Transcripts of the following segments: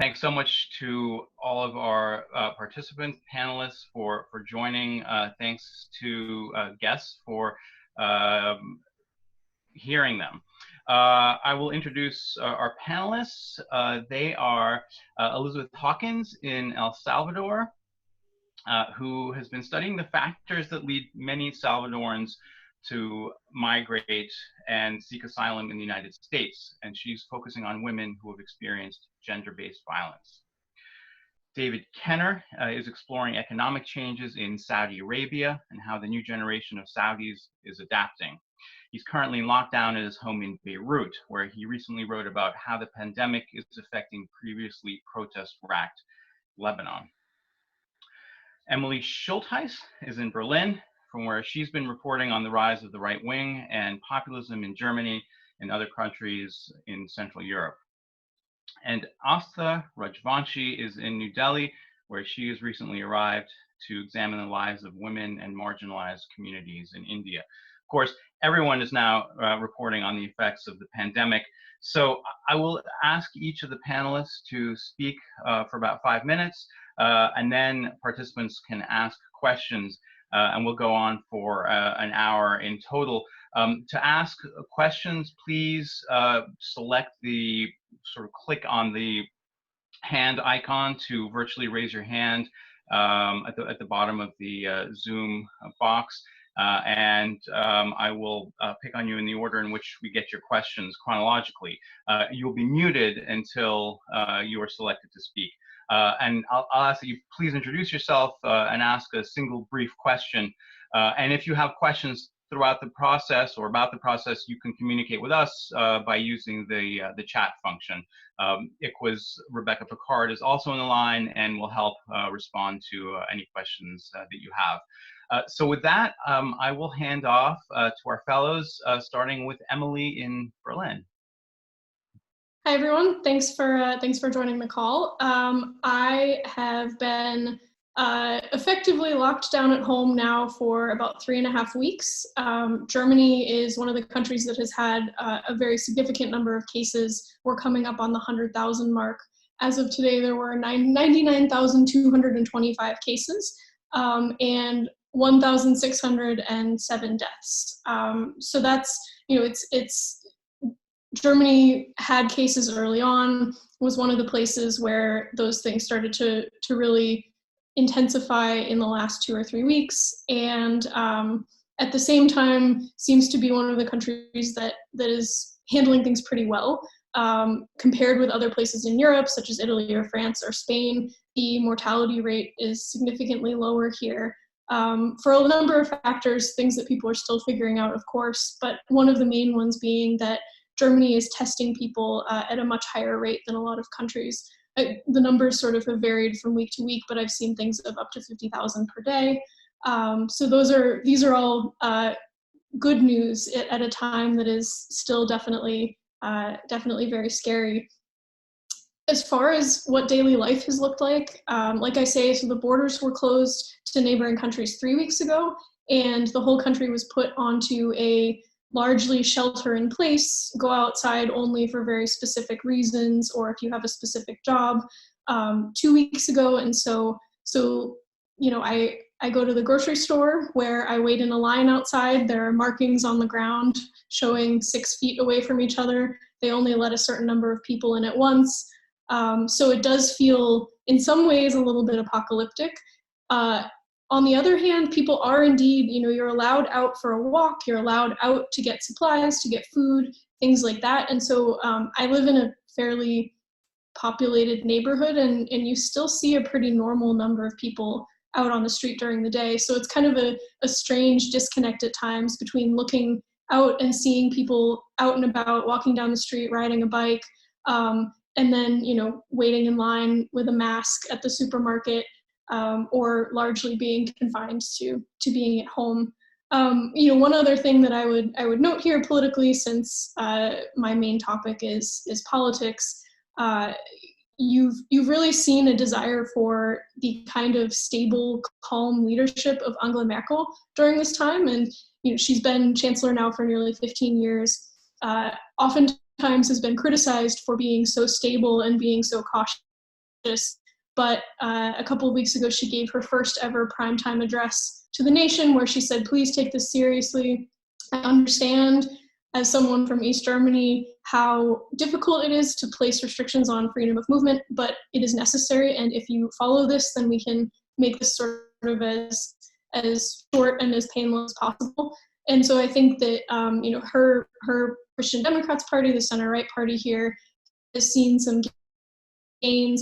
Thanks so much to all of our participants, panelists for joining. Thanks to guests for hearing them. I will introduce our panelists. They are Elizabeth Hawkins in El Salvador, who has been studying the factors that lead many Salvadorans to migrate and seek asylum in the United States. And she's focusing on women who have experienced gender-based violence. David Kenner is exploring economic changes in Saudi Arabia and how the new generation of Saudis is adapting. He's currently in lockdown at his home in Beirut, where he recently wrote about how the pandemic is affecting previously protest-racked Lebanon. Emily Schultheis is in Berlin, from where she's been reporting on the rise of the right wing and populism in Germany and other countries in Central Europe. And Astha Rajvanshi is in New Delhi, where she has recently arrived to examine the lives of women and marginalized communities in India. Of course, everyone is now reporting on the effects of the pandemic. So I will ask each of the panelists to speak for about 5 minutes, and then participants can ask questions, and we'll go on for an hour in total. To ask questions, please select the click on the hand icon to virtually raise your hand at the bottom of the Zoom box. And I will pick on you in the order in which we get your questions chronologically. You'll be muted until you are selected to speak. And I'll ask that you please introduce yourself and ask a single brief question. And if you have questions throughout the process or about the process, you can communicate with us by using the chat function. ICWA's Rebecca Picard is also on the line and will help respond to any questions that you have. So with that, I will hand off to our fellows, starting with Emily in Berlin. Hi everyone, thanks for joining the call. I have been effectively locked down at home now for about 3.5 weeks. Germany is one of the countries that has had a very significant number of cases. We're coming up on the 100,000 mark. As of today, there were 99,225 cases and 1,607 deaths. So that's, it's Germany had cases early on, was one of the places where those things started to really intensify in the last 2 or 3 weeks, and at the same time seems to be one of the countries that is handling things pretty well. Compared with other places in Europe, such as Italy or France or Spain, the mortality rate is significantly lower here. For a number of factors, things that people are still figuring out, of course, but one of the main ones being that Germany is testing people at a much higher rate than a lot of countries. The numbers sort of have varied from week to week, but I've seen things of up to 50,000 per day. So these are all good news at a time that is still definitely very scary. As far as what daily life has looked like I say, so the borders were closed to neighboring countries 3 weeks ago, and the whole country was put onto a largely shelter in place, go outside only for very specific reasons, or if you have a specific job, 2 weeks ago. And so I go to the grocery store where I wait in a line outside. There are markings on the ground showing 6 feet away from each other. They only let a certain number of people in at once. So it does feel in some ways a little bit apocalyptic. On the other hand, people are indeed, you're allowed out for a walk, you're allowed out to get supplies, to get food, things like that. And so I live in a fairly populated neighborhood, and you still see a pretty normal number of people out on the street during the day. So it's kind of a strange disconnect at times between looking out and seeing people out and about, walking down the street, riding a bike, and then, waiting in line with a mask at the supermarket, or largely being confined to being at home. One other thing that I would note here politically, since my main topic is politics, you've really seen a desire for the kind of stable, calm leadership of Angela Merkel during this time, and she's been chancellor now for nearly 15 years. Oftentimes has been criticized for being so stable and being so cautious but a couple of weeks ago, she gave her first ever primetime address to the nation where she said, please take this seriously. I understand, as someone from East Germany, how difficult it is to place restrictions on freedom of movement, but it is necessary. And if you follow this, then we can make this sort of as short and as painless as possible. And so I think that her Christian Democrats Party, the center-right party here, has seen some gains,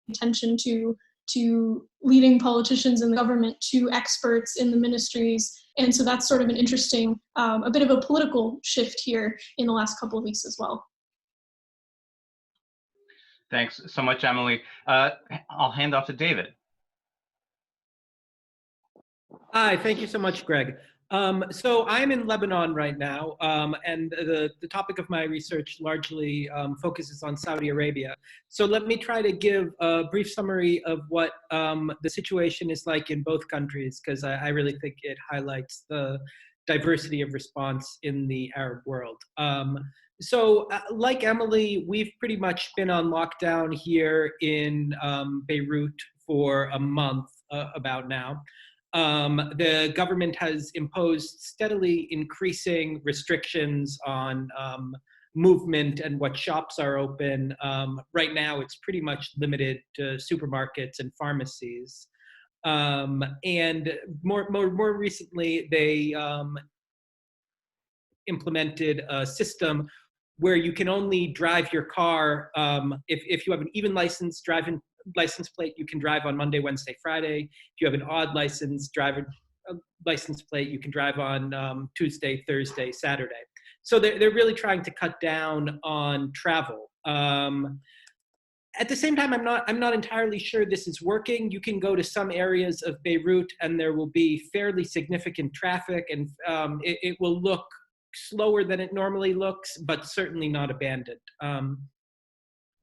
attention to leading politicians in the government, to experts in the ministries. And so that's sort of an interesting, a bit of a political shift here in the last couple of weeks as well. Thanks so much, Emily. I'll hand off to David. Hi, thank you so much, Greg. So I'm in Lebanon right now, and the topic of my research largely focuses on Saudi Arabia. So let me try to give a brief summary of what the situation is like in both countries, because I really think it highlights the diversity of response in the Arab world. So like Emily, we've pretty much been on lockdown here in Beirut for a month about now. The government has imposed steadily increasing restrictions on movement and what shops are open. Right now, it's pretty much limited to supermarkets and pharmacies. And more recently, they implemented a system where you can only drive your car if you have an even license license plate, you can drive on Monday, Wednesday, Friday. If you have an odd license plate, you can drive on Tuesday, Thursday, Saturday. So they're really trying to cut down on travel. At the same time, I'm not entirely sure this is working. You can go to some areas of Beirut and there will be fairly significant traffic, and it will look slower than it normally looks, but certainly not abandoned.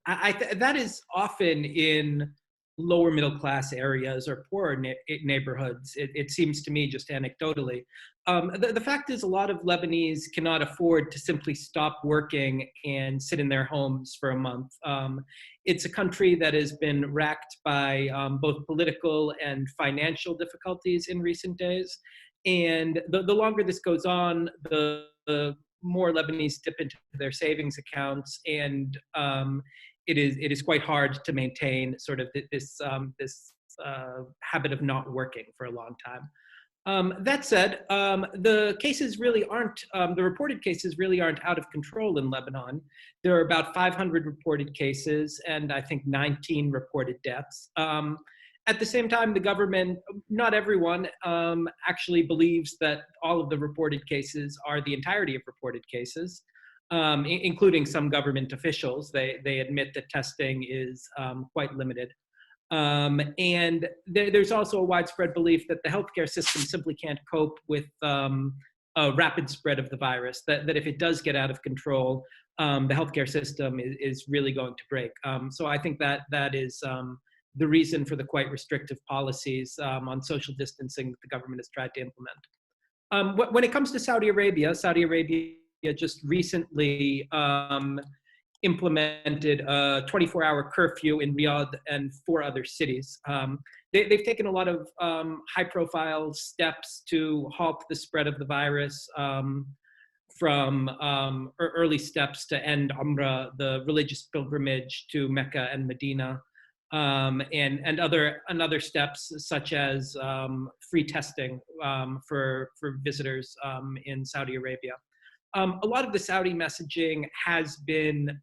That is often in lower middle class areas or poorer neighborhoods, it seems to me, just anecdotally. The fact is, a lot of Lebanese cannot afford to simply stop working and sit in their homes for a month. It's a country that has been racked by both political and financial difficulties in recent days. And the longer this goes on, the more Lebanese dip into their savings accounts, and it is quite hard to maintain sort of this habit of not working for a long time. That said, the cases really aren't, the reported cases really aren't out of control in Lebanon. There are about 500 reported cases and I think 19 reported deaths. At the same time, the government, not everyone, actually believes that all of the reported cases are the entirety of reported cases, including some government officials. They admit that testing is quite limited. And there's also a widespread belief that the healthcare system simply can't cope with a rapid spread of the virus, that if it does get out of control, the healthcare system is really going to break. So I think that is the reason for the quite restrictive policies on social distancing that the government has tried to implement. When it comes to Saudi Arabia just recently implemented a 24-hour curfew in Riyadh and 4 other cities. They've taken a lot of high-profile steps to halt the spread of the virus, from early steps to end Umrah, the religious pilgrimage to Mecca and Medina, and other steps such as free testing for visitors in Saudi Arabia. A lot of the Saudi messaging has been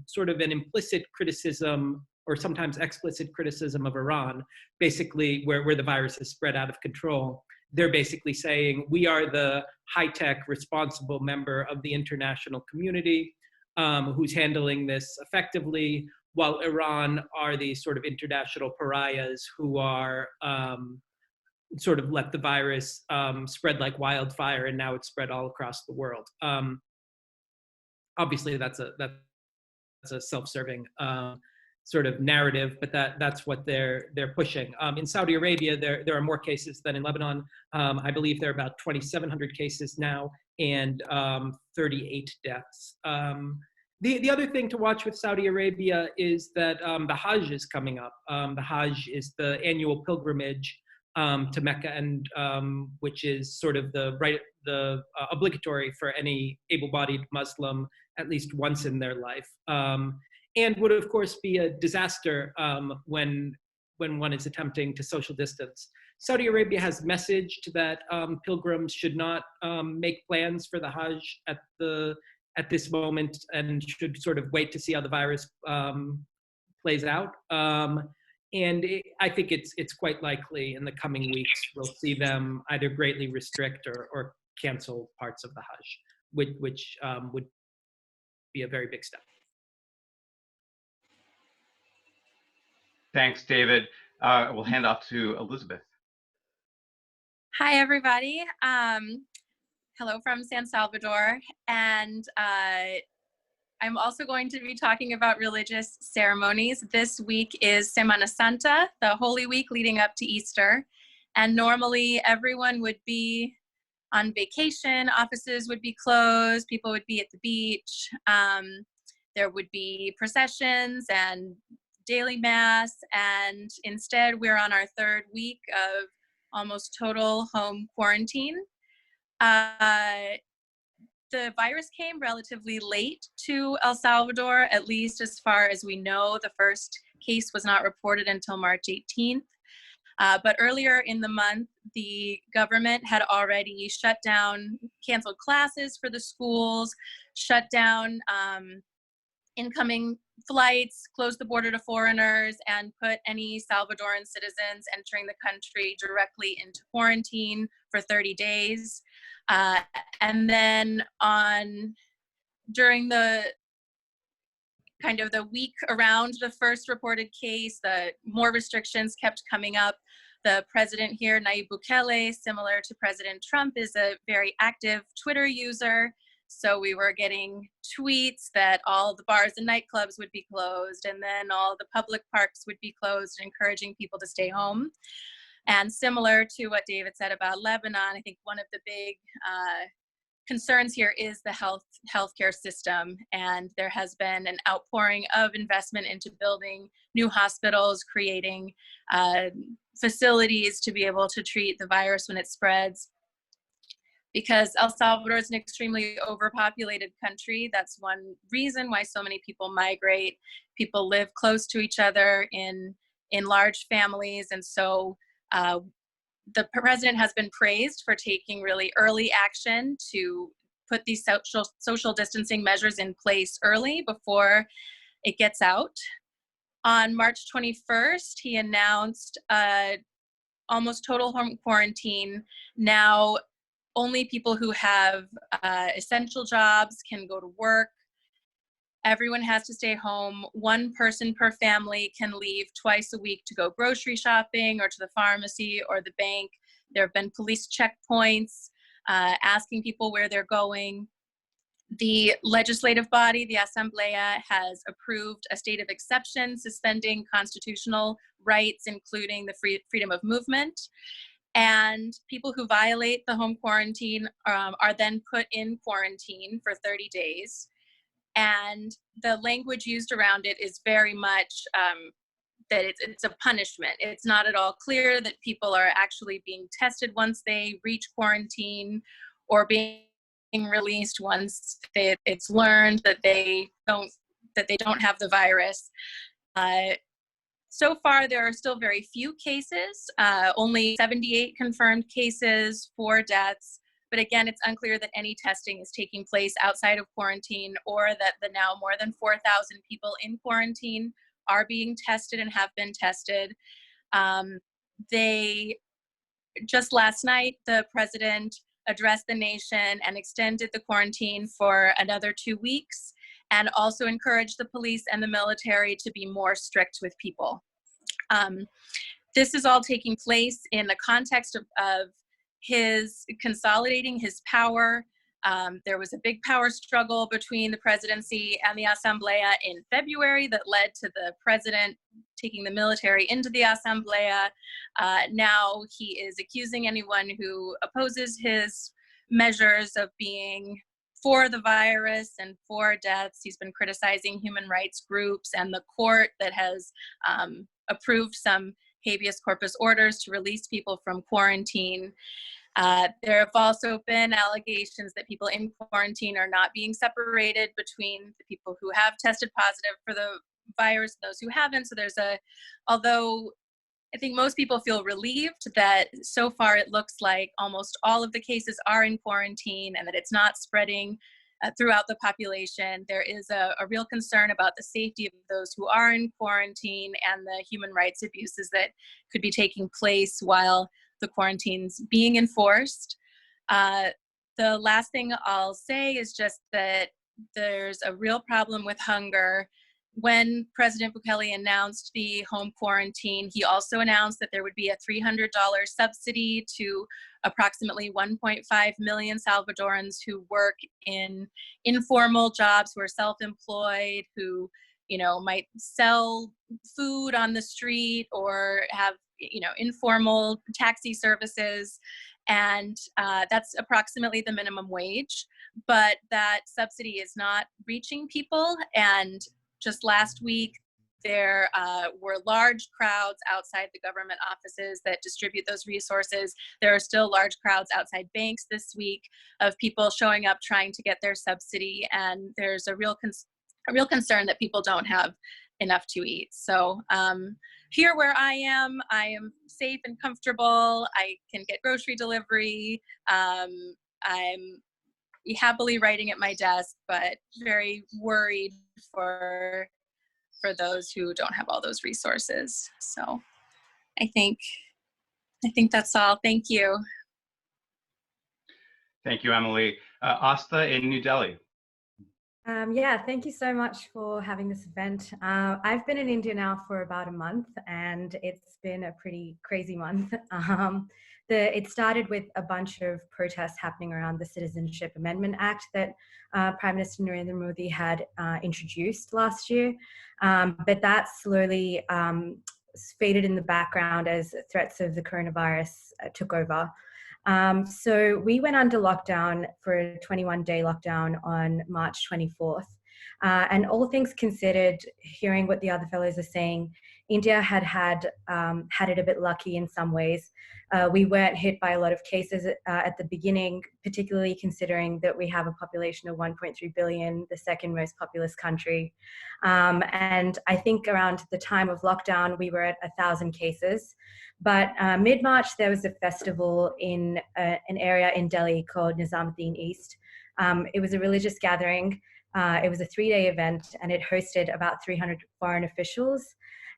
sort of an implicit criticism or sometimes explicit criticism of Iran, basically where the virus has spread out of control. They're basically saying, we are the high-tech responsible member of the international community who's handling this effectively, while Iran are these sort of international pariahs who are sort of let the virus spread like wildfire, and now it's spread all across the world. Obviously, that's a self-serving sort of narrative, but that's what they're pushing. In Saudi Arabia, there are more cases than in Lebanon. I believe there are about 2,700 cases now and 38 deaths. The other thing to watch with Saudi Arabia is that the Hajj is coming up. The Hajj is the annual pilgrimage to Mecca, and which is sort of the obligatory for any able-bodied Muslim at least once in their life, and would of course be a disaster when one is attempting to social distance. Saudi Arabia has messaged that pilgrims should not make plans for the Hajj at this moment and should sort of wait to see how the virus plays out. I think it's quite likely in the coming weeks we'll see them either greatly restrict or cancel parts of the Hajj, which would be a very big step. Thanks, David. We'll hand off to Elizabeth. Hi, everybody. Hello from San Salvador. And I'm also going to be talking about religious ceremonies. This week is Semana Santa, the Holy Week leading up to Easter. And normally everyone would be on vacation, offices would be closed, people would be at the beach. There would be processions and daily mass. And instead, we're on our third week of almost total home quarantine. The virus came relatively late to El Salvador, at least as far as we know. The first case was not reported until March 18th. But earlier in the month, the government had already shut down, canceled classes for the schools, shut down incoming flights, closed the border to foreigners, and put any Salvadoran citizens entering the country directly into quarantine for 30 days. And then during the kind of the week around the first reported case, the more restrictions kept coming up. The president here, Nayib Bukele, similar to President Trump, is a very active Twitter user. So we were getting tweets that all the bars and nightclubs would be closed, and then all the public parks would be closed, encouraging people to stay home. And similar to what David said about Lebanon, I think one of the big concerns here is the healthcare system. And there has been an outpouring of investment into building new hospitals, creating facilities to be able to treat the virus when it spreads. Because El Salvador is an extremely overpopulated country. That's one reason why so many people migrate. People live close to each other in large families. And so the president has been praised for taking really early action to put these social distancing measures in place early before it gets out. On March 21st, he announced almost total home quarantine. Now, only people who have essential jobs can go to work. Everyone has to stay home. One person per family can leave twice a week to go grocery shopping or to the pharmacy or the bank. There have been police checkpoints asking people where they're going. The legislative body, the Asamblea, has approved a state of exception, suspending constitutional rights, including the freedom of movement. And people who violate the home quarantine are then put in quarantine for 30 days. And the language used around it is very much that it's a punishment. It's not at all clear that people are actually being tested once they reach quarantine or being released once it's learned that they don't have the virus. So far, there are still very few cases, only 78 confirmed cases, 4 deaths. But again, it's unclear that any testing is taking place outside of quarantine or that the now more than 4,000 people in quarantine are being tested and have been tested. Just last night, the president addressed the nation and extended the quarantine for another 2 weeks, and also encouraged the police and the military to be more strict with people. This is all taking place in the context of his consolidating his power. There was a big power struggle between the presidency and the Asamblea in February that led to the president taking the military into the Asamblea. Now he is accusing anyone who opposes his measures of being for the virus and for deaths. He's been criticizing human rights groups and the court that has approved some habeas corpus orders to release people from quarantine. There have also been allegations that people in quarantine are not being separated between the people who have tested positive for the virus and those who haven't. So although I think most people feel relieved that so far it looks like almost all of the cases are in quarantine and that it's not spreading throughout the population, there is a real concern about the safety of those who are in quarantine and the human rights abuses that could be taking place while the quarantine's being enforced. The last thing I'll say is just that there's a real problem with hunger. When President Bukele announced the home quarantine, he also announced that there would be a $300 subsidy to approximately 1.5 million Salvadorans who work in informal jobs, who are self-employed, who, might sell food on the street or have, informal taxi services. And that's approximately the minimum wage, but that subsidy is not reaching people. And just last week, there were large crowds outside the government offices that distribute those resources. There are still large crowds outside banks this week of people showing up trying to get their subsidy, and there's a real concern that people don't have enough to eat. So here where I am safe and comfortable. I can get grocery delivery. I'm happily writing at my desk, but very worried for those who don't have all those resources. So I think that's all. Thank you. Thank you, Emily. Asta in New Delhi. Yeah, thank you so much for having this event. I've been in India now for about a month, and it's been a pretty crazy month. It started with a bunch of protests happening around the Citizenship Amendment Act that Prime Minister Narendra Modi had introduced last year. But that slowly faded in the background as threats of the coronavirus took over. So we went under lockdown for a 21-day lockdown on March 24th. And all things considered, hearing what the other fellows are saying, India had it a bit lucky in some ways. We weren't hit by a lot of cases at the beginning, particularly considering that we have a population of 1.3 billion, the second most populous country. And I think around the time of lockdown, we were at 1,000 cases. But mid-March, there was a festival in an area in Delhi called Nizamuddin East. It was a religious gathering. It was a 3-day event, and it hosted about 300 foreign officials.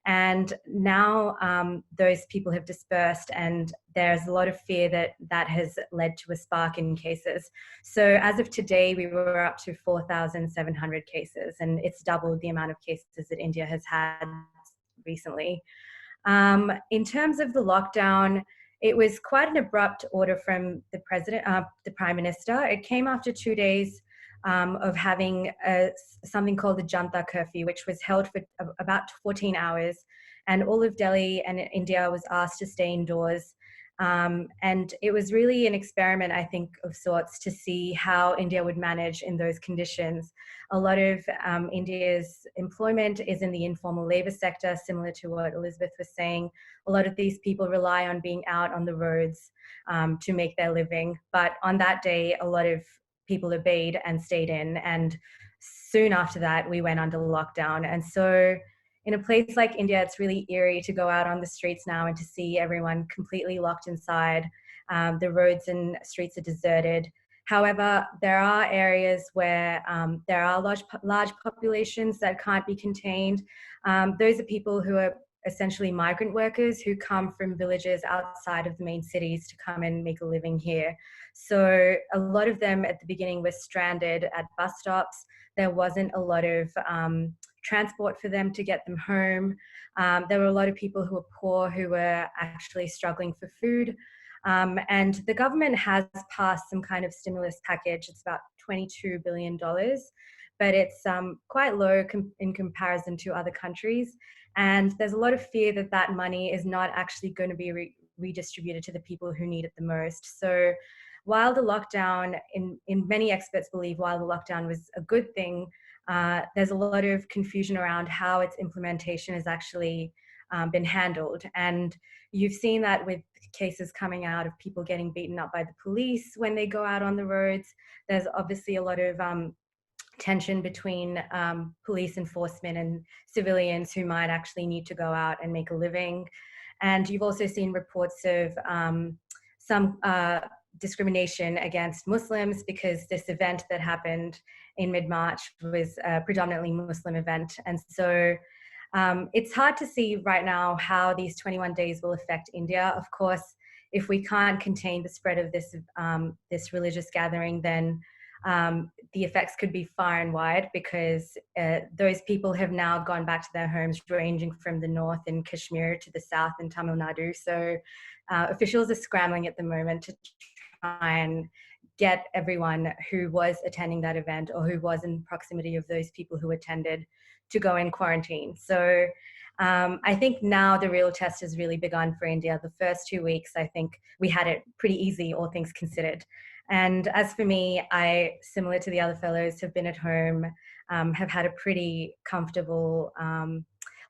And now those people have dispersed, and there's a lot of fear that has led to a spark in cases. So as of today, we were up to 4,700 cases, and it's doubled the amount of cases that India has had recently. In terms of the lockdown, it was quite an abrupt order from the president, the prime minister. It came after 2 days of having something called the Janta curfew, which was held for about 14 hours. And all of Delhi and India was asked to stay indoors. And it was really an experiment, I think, of sorts to see how India would manage in those conditions. A lot of India's employment is in the informal labor sector, similar to what Elizabeth was saying. A lot of these people rely on being out on the roads to make their living. But on that day, a lot of people obeyed and stayed in. And soon after that, we went under lockdown. And so in a place like India, it's really eerie to go out on the streets now and to see everyone completely locked inside. The roads and streets are deserted. However, there are areas where there are large populations that can't be contained. Those are people who are essentially migrant workers who come from villages outside of the main cities to come and make a living here. So a lot of them at the beginning were stranded at bus stops. There wasn't a lot of transport for them to get them home. There were a lot of people who were poor who were actually struggling for food. And the government has passed some kind of stimulus package. It's about $22 billion, but it's quite low in comparison to other countries. And there's a lot of fear that that money is not actually going to be redistributed to the people who need it the most. So while the lockdown, in many experts believe, while the lockdown was a good thing, there's a lot of confusion around how its implementation has actually been handled. And you've seen that with cases coming out of people getting beaten up by the police when they go out on the roads. There's obviously a lot of tension between police enforcement and civilians who might actually need to go out and make a living. And you've also seen reports of some discrimination against Muslims, because this event that happened in mid-March was a predominantly Muslim event. And so it's hard to see right now how these 21 days will affect India. Of course, if we can't contain the spread of this, this religious gathering, then the effects could be far and wide, because those people have now gone back to their homes, ranging from the north in Kashmir to the south in Tamil Nadu. So officials are scrambling at the moment to try and get everyone who was attending that event or who was in proximity of those people who attended to go in quarantine. So I think now the real test has really begun for India. The first 2 weeks, I think we had it pretty easy, all things considered. And as for me, I, similar to the other fellows, have been at home, have had a pretty comfortable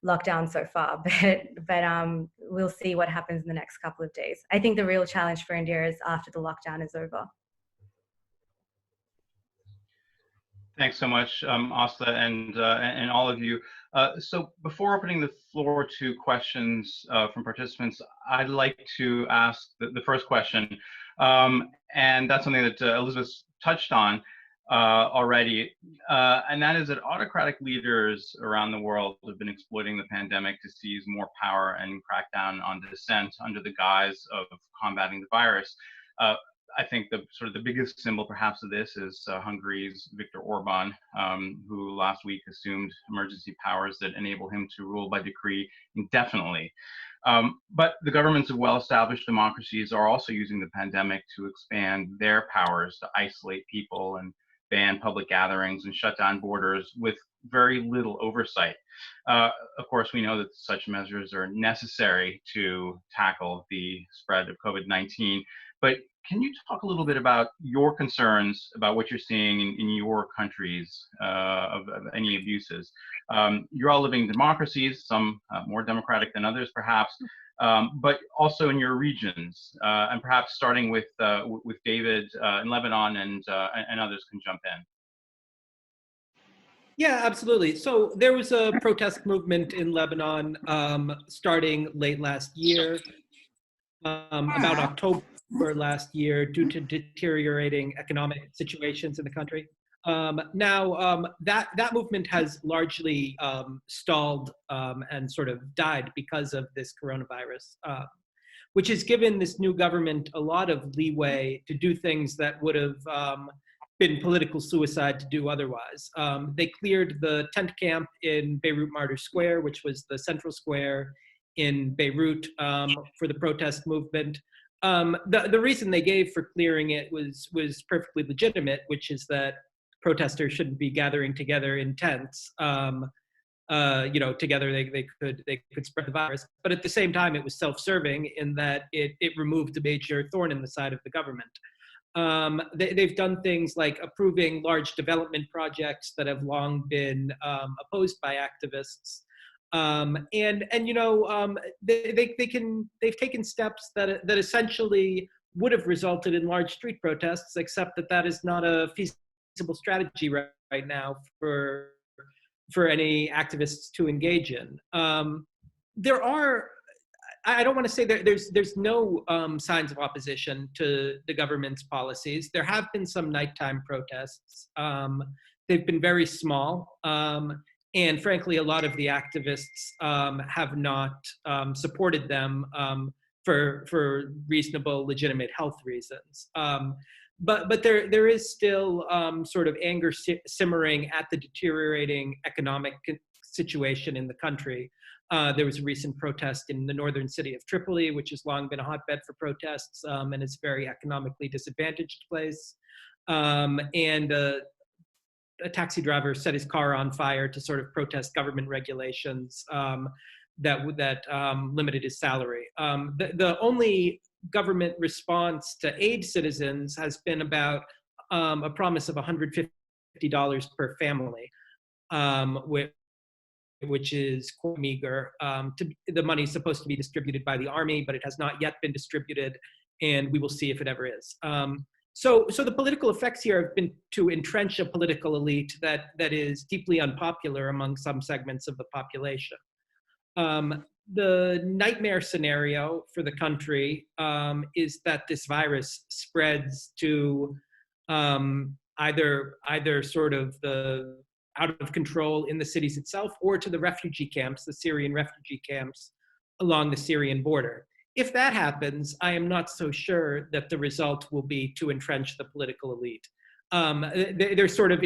lockdown so far, but we'll see what happens in the next couple of days. I think the real challenge for India is after the lockdown is over. Thanks so much, Asta, and all of you. So before opening the floor to questions from participants, I'd like to ask the first question, and that's something that Elizabeth touched on already, and that is that autocratic leaders around the world have been exploiting the pandemic to seize more power and crack down on dissent under the guise of combating the virus. I think the biggest symbol perhaps of this is Hungary's Viktor Orban, who last week assumed emergency powers that enable him to rule by decree indefinitely. But the governments of well-established democracies are also using the pandemic to expand their powers to isolate people and ban public gatherings and shut down borders with very little oversight. Of course, we know that such measures are necessary to tackle the spread of COVID-19, but can you talk a little bit about your concerns about what you're seeing in your countries of any abuses? You're all living in democracies, some more democratic than others perhaps, but also in your regions, and perhaps starting with David in Lebanon, and others can jump in. Yeah, absolutely. So there was a protest movement in Lebanon starting late last year, about October last year, due to deteriorating economic situations in the country. Now, that movement has largely stalled and sort of died because of this coronavirus, which has given this new government a lot of leeway to do things that would have been political suicide to do otherwise. They cleared the tent camp in Beirut Martyr Square, which was the central square in Beirut for the protest movement. The reason they gave for clearing it was perfectly legitimate, which is that protesters shouldn't be gathering together in tents. Together they could spread the virus. But at the same time, it was self-serving in that it removed a major thorn in the side of the government. They've done things like approving large development projects that have long been opposed by activists. They've taken steps that essentially would have resulted in large street protests, except that is not a feasible strategy right now for any activists to engage in. There are, I don't want to say that there's no signs of opposition to the government's policies. There have been some nighttime protests. They've been very small. And frankly, a lot of the activists have not supported them for reasonable, legitimate health reasons. But there is still sort of anger simmering at the deteriorating economic situation in the country. There was a recent protest in the northern city of Tripoli, which has long been a hotbed for protests, and it's a very economically disadvantaged place. A taxi driver set his car on fire to sort of protest government regulations that limited his salary. The only government response to aid citizens has been about a promise of $150 per family, which is quite meager. The money is supposed to be distributed by the army, but it has not yet been distributed, and we will see if it ever is. So the political effects here have been to entrench a political elite that is deeply unpopular among some segments of the population. The nightmare scenario for the country is that this virus spreads to either sort of the out of control in the cities itself, or to the refugee camps, the Syrian refugee camps along the Syrian border. If that happens, I am not so sure that the result will be to entrench the political elite. There's sort of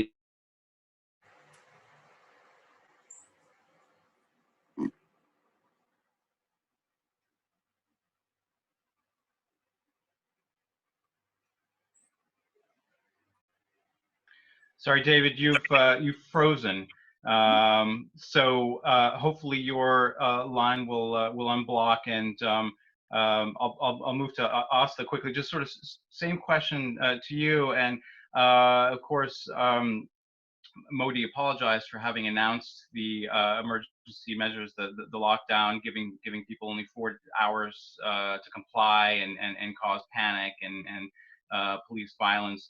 Sorry, David, you've frozen. So hopefully your line will unblock, and I'll move to Asta quickly. Just sort of same question to you, and of course Modi apologized for having announced the emergency measures, the lockdown, giving people only 4 hours to comply, and cause panic and police violence.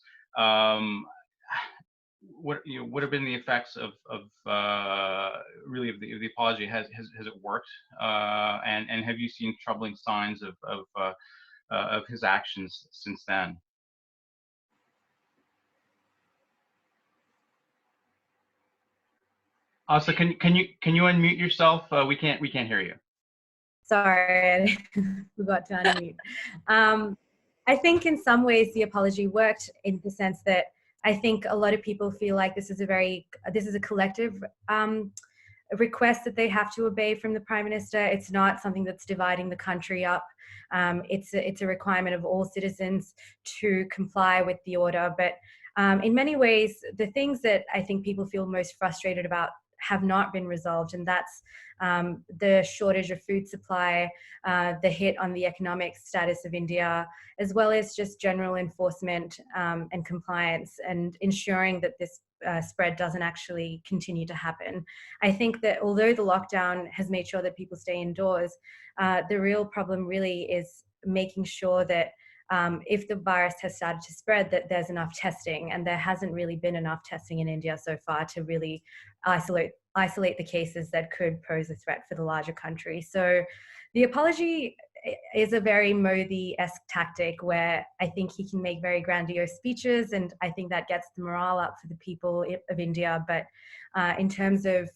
What would have been the effects of really of the apology? Has it worked? And have you seen troubling signs of his actions since then? Also, can you unmute yourself? We can't hear you. Sorry, I forgot to unmute. I think in some ways the apology worked, in the sense that I think a lot of people feel like this is a collective request that they have to obey from the Prime Minister. It's not something that's dividing the country up. It's a requirement of all citizens to comply with the order. But in many ways, the things that I think people feel most frustrated about have not been resolved, and that's the shortage of food supply, the hit on the economic status of India, as well as just general enforcement and compliance, and ensuring that this spread doesn't actually continue to happen. I think that although the lockdown has made sure that people stay indoors, the real problem really is making sure that if the virus has started to spread, that there's enough testing, and there hasn't really been enough testing in India so far to really isolate the cases that could pose a threat for the larger country. So the apology is a very Modi-esque tactic, where I think he can make very grandiose speeches, and I think that gets the morale up for the people of India. But in terms of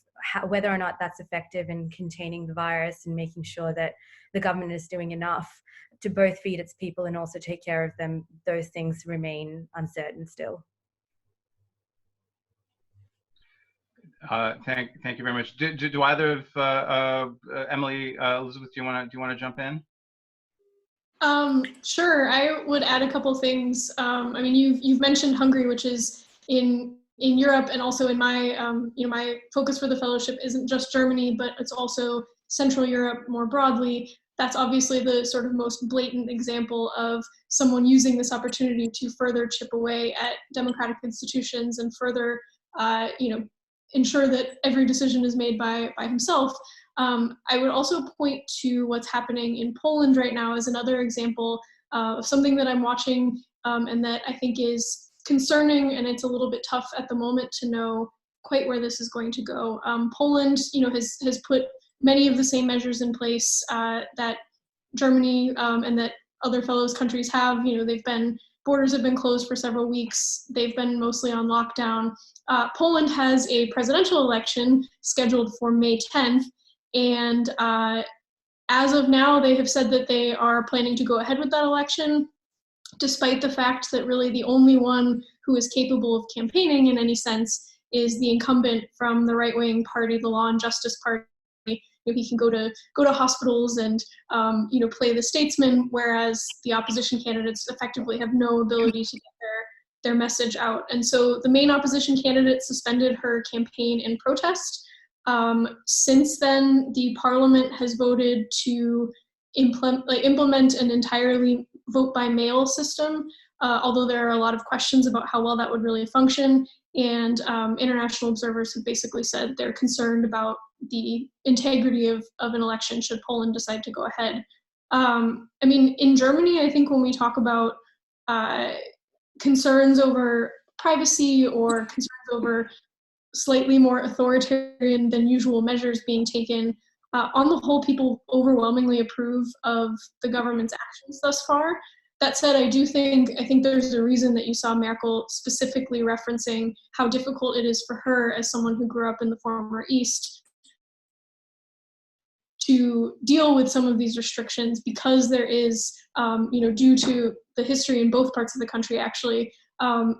whether or not that's effective in containing the virus and making sure that the government is doing enough to both feed its people and also take care of them, those things remain uncertain still. Thank you very much. Do either of Emily, Elizabeth, do you want to jump in? Sure. I would add a couple things. I mean, you've mentioned Hungary, which is in Europe, and also in my my focus for the fellowship isn't just Germany, but it's also Central Europe more broadly. That's obviously the sort of most blatant example of someone using this opportunity to further chip away at democratic institutions and further, ensure that every decision is made by himself. I would also point to what's happening in Poland right now as another example of something that I'm watching and that I think is concerning, and it's a little bit tough at the moment to know quite where this is going to go. Poland, has put many of the same measures in place that Germany and that other fellows countries have. Borders have been closed for several weeks. They've been mostly on lockdown. Poland has a presidential election scheduled for May 10th. And as of now, they have said that they are planning to go ahead with that election, despite the fact that really the only one who is capable of campaigning in any sense is the incumbent from the right-wing party, the Law and Justice Party. He can go to hospitals and play the statesman, whereas the opposition candidates effectively have no ability to get their message out. And so the main opposition candidate suspended her campaign in protest. Since then, the parliament has voted to implement an entirely vote by mail system, although there are a lot of questions about how well that would really function. And international observers have basically said they're concerned about the integrity of an election should Poland decide to go ahead. I mean, in Germany, I think when we talk about concerns over privacy or concerns over slightly more authoritarian than usual measures being taken, on the whole, people overwhelmingly approve of the government's actions thus far. That said, I think there's a reason that you saw Merkel specifically referencing how difficult it is for her as someone who grew up in the former East to deal with some of these restrictions, because there is, due to the history in both parts of the country, actually,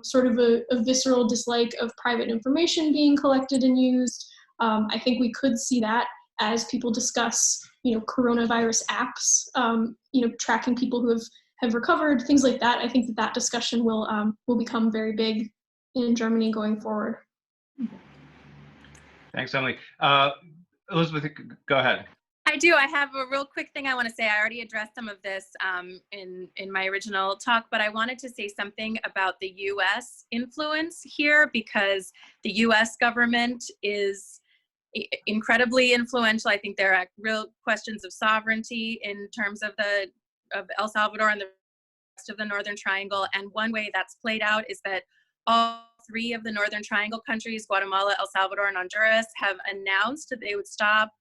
sort of a visceral dislike of private information being collected and used. I think we could see that as people discuss, coronavirus apps, tracking people who have recovered, things like that. I think that discussion will become very big in Germany going forward. Thanks, Emily. Elizabeth, go ahead. I do. I have a real quick thing I want to say. I already addressed some of this in my original talk, but I wanted to say something about the U.S. influence here, because the U.S. government is incredibly influential. I think there are real questions of sovereignty in terms of El Salvador and the rest of the Northern Triangle. And one way that's played out is that all three of the Northern Triangle countries, Guatemala, El Salvador, and Honduras, have announced that they would stop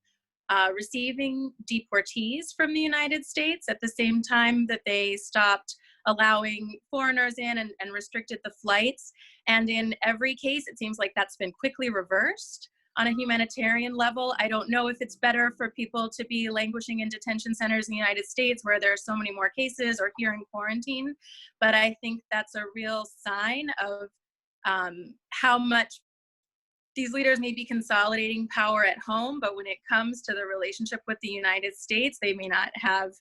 receiving deportees from the United States at the same time that they stopped allowing foreigners in and restricted the flights. And in every case, it seems like that's been quickly reversed on a humanitarian level. I don't know if it's better for people to be languishing in detention centers in the United States where there are so many more cases, or here in quarantine, but I think that's a real sign of how much these leaders may be consolidating power at home, but when it comes to the relationship with the United States, they may not have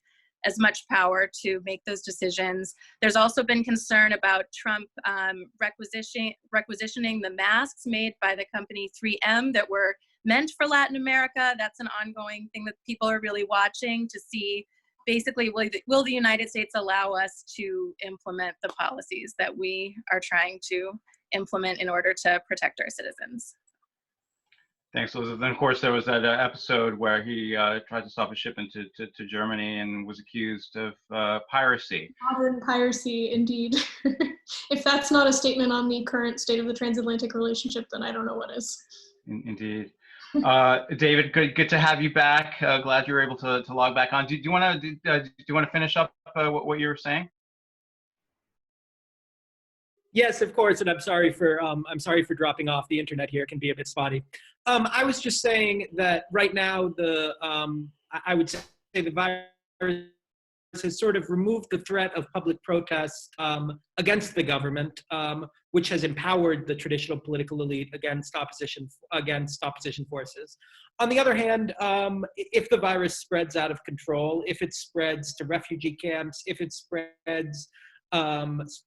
as much power to make those decisions. There's also been concern about Trump requisitioning the masks made by the company 3M that were meant for Latin America. That's an ongoing thing that people are really watching to see. Basically, will the United States allow us to implement the policies that we are trying to implement in order to protect our citizens? Thanks, Elizabeth. And of course, there was that episode where he tried to stop a shipment to Germany and was accused of piracy. Modern piracy, indeed. If that's not a statement on the current state of the transatlantic relationship, then I don't know what is. Indeed. David, good to have you back. Glad you were able to log back on. Do you want to finish up what you were saying? Yes, of course, and I'm sorry for dropping off. The internet here can be a bit spotty. I was just saying that right now I would say the virus has sort of removed the threat of public protest against the government, which has empowered the traditional political elite against opposition forces. On the other hand, if the virus spreads out of control, if it spreads to refugee camps, if it spreads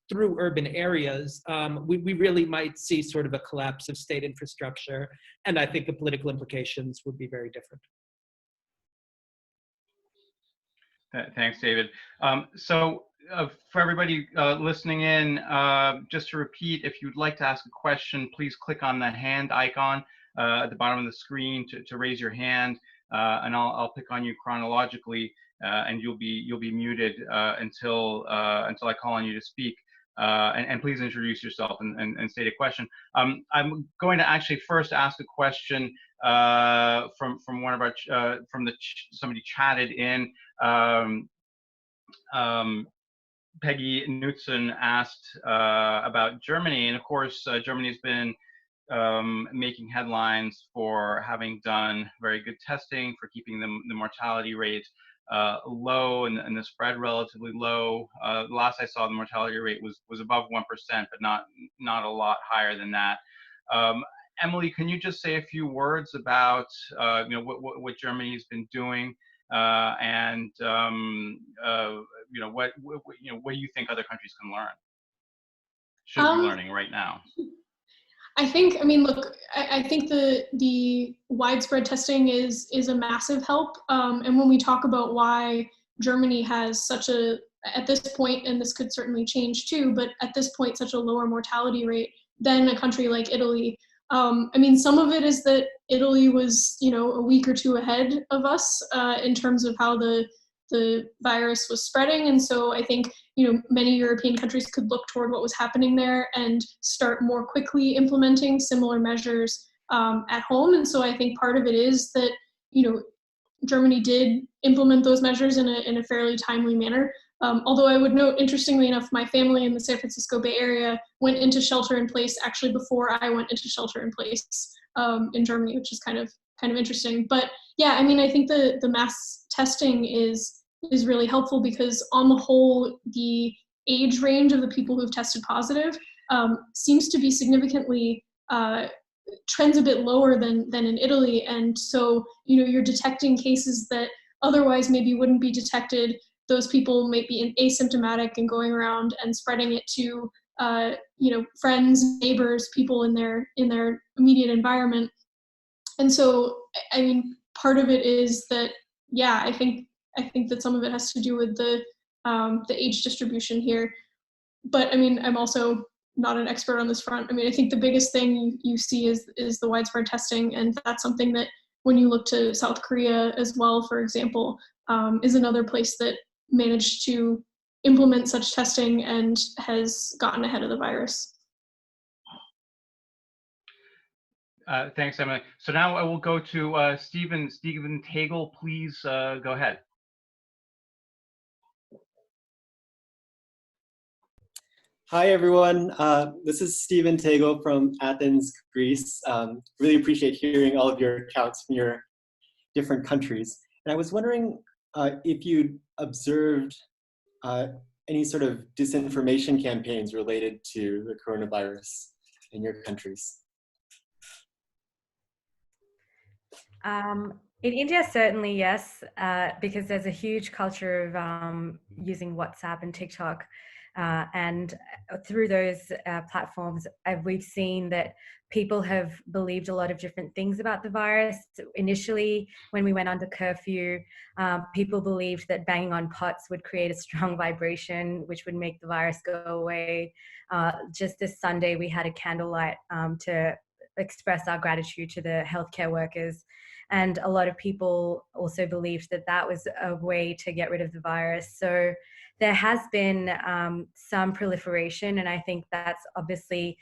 through urban areas, we really might see sort of a collapse of state infrastructure, and I think the political implications would be very different. Thanks, David. So for everybody listening in, just to repeat, if you'd like to ask a question, please click on the hand icon at the bottom of the screen to raise your hand, and I'll pick on you chronologically. And you'll be muted until I call on you to speak. And please introduce yourself and state a question. I'm going to actually first ask a question from one of our somebody chatted in. Peggy Knutson asked about Germany, and of course Germany's been making headlines for having done very good testing, for keeping the mortality rate low and the spread relatively low. The last I saw, the mortality rate was above 1%, but not a lot higher than that. Emily, can you just say a few words about what Germany's been doing, and what do you think other countries can learn? Should be learning right now. I think the widespread testing is a massive help. And when we talk about why Germany has such a, at this point, and this could certainly change too, but at this point, such a lower mortality rate than a country like Italy. I mean, some of it is that Italy was, a week or two ahead of us in terms of how the virus was spreading. And so I think, many European countries could look toward what was happening there and start more quickly implementing similar measures at home. And so I think part of it is that, Germany did implement those measures in a fairly timely manner. Although I would note, interestingly enough, my family in the San Francisco Bay Area went into shelter in place actually before I went into shelter in place in Germany, which is kind of interesting. But yeah, I mean, I think the mass testing is really helpful because on the whole, the age range of the people who've tested positive seems to be significantly trends a bit lower than in Italy. And so, you're detecting cases that otherwise maybe wouldn't be detected. Those people may be asymptomatic and going around and spreading it to, friends, neighbors, people in their immediate environment. And so, I mean, part of it is that, yeah, I think that some of it has to do with the age distribution here. But I mean, I'm also not an expert on this front. I mean, I think the biggest thing you see is the widespread testing, and that's something that when you look to South Korea as well, for example, is another place that managed to implement such testing and has gotten ahead of the virus. Thanks, Emily. So now I will go to Stephen Tagle. Please go ahead. Hi, everyone. This is Stephen Tagle from Athens, Greece. Really appreciate hearing all of your accounts from your different countries. And I was wondering if you'd observed any sort of disinformation campaigns related to the coronavirus in your countries. In India, certainly yes, because there's a huge culture of using WhatsApp and TikTok. And through those platforms, we've seen that people have believed a lot of different things about the virus. Initially, when we went under curfew, people believed that banging on pots would create a strong vibration, which would make the virus go away. Just this Sunday, we had a candlelight to express our gratitude to the healthcare workers. And a lot of people also believed that that was a way to get rid of the virus. So there has been some proliferation, and I think that's obviously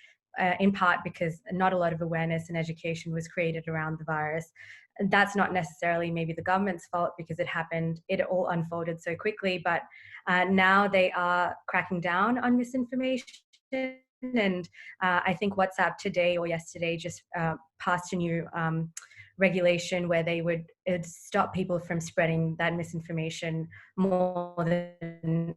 in part because not a lot of awareness and education was created around the virus. And that's not necessarily maybe the government's fault because it all unfolded so quickly, but now they are cracking down on misinformation. And I think WhatsApp today or yesterday just passed a new regulation where they would stop people from spreading that misinformation more than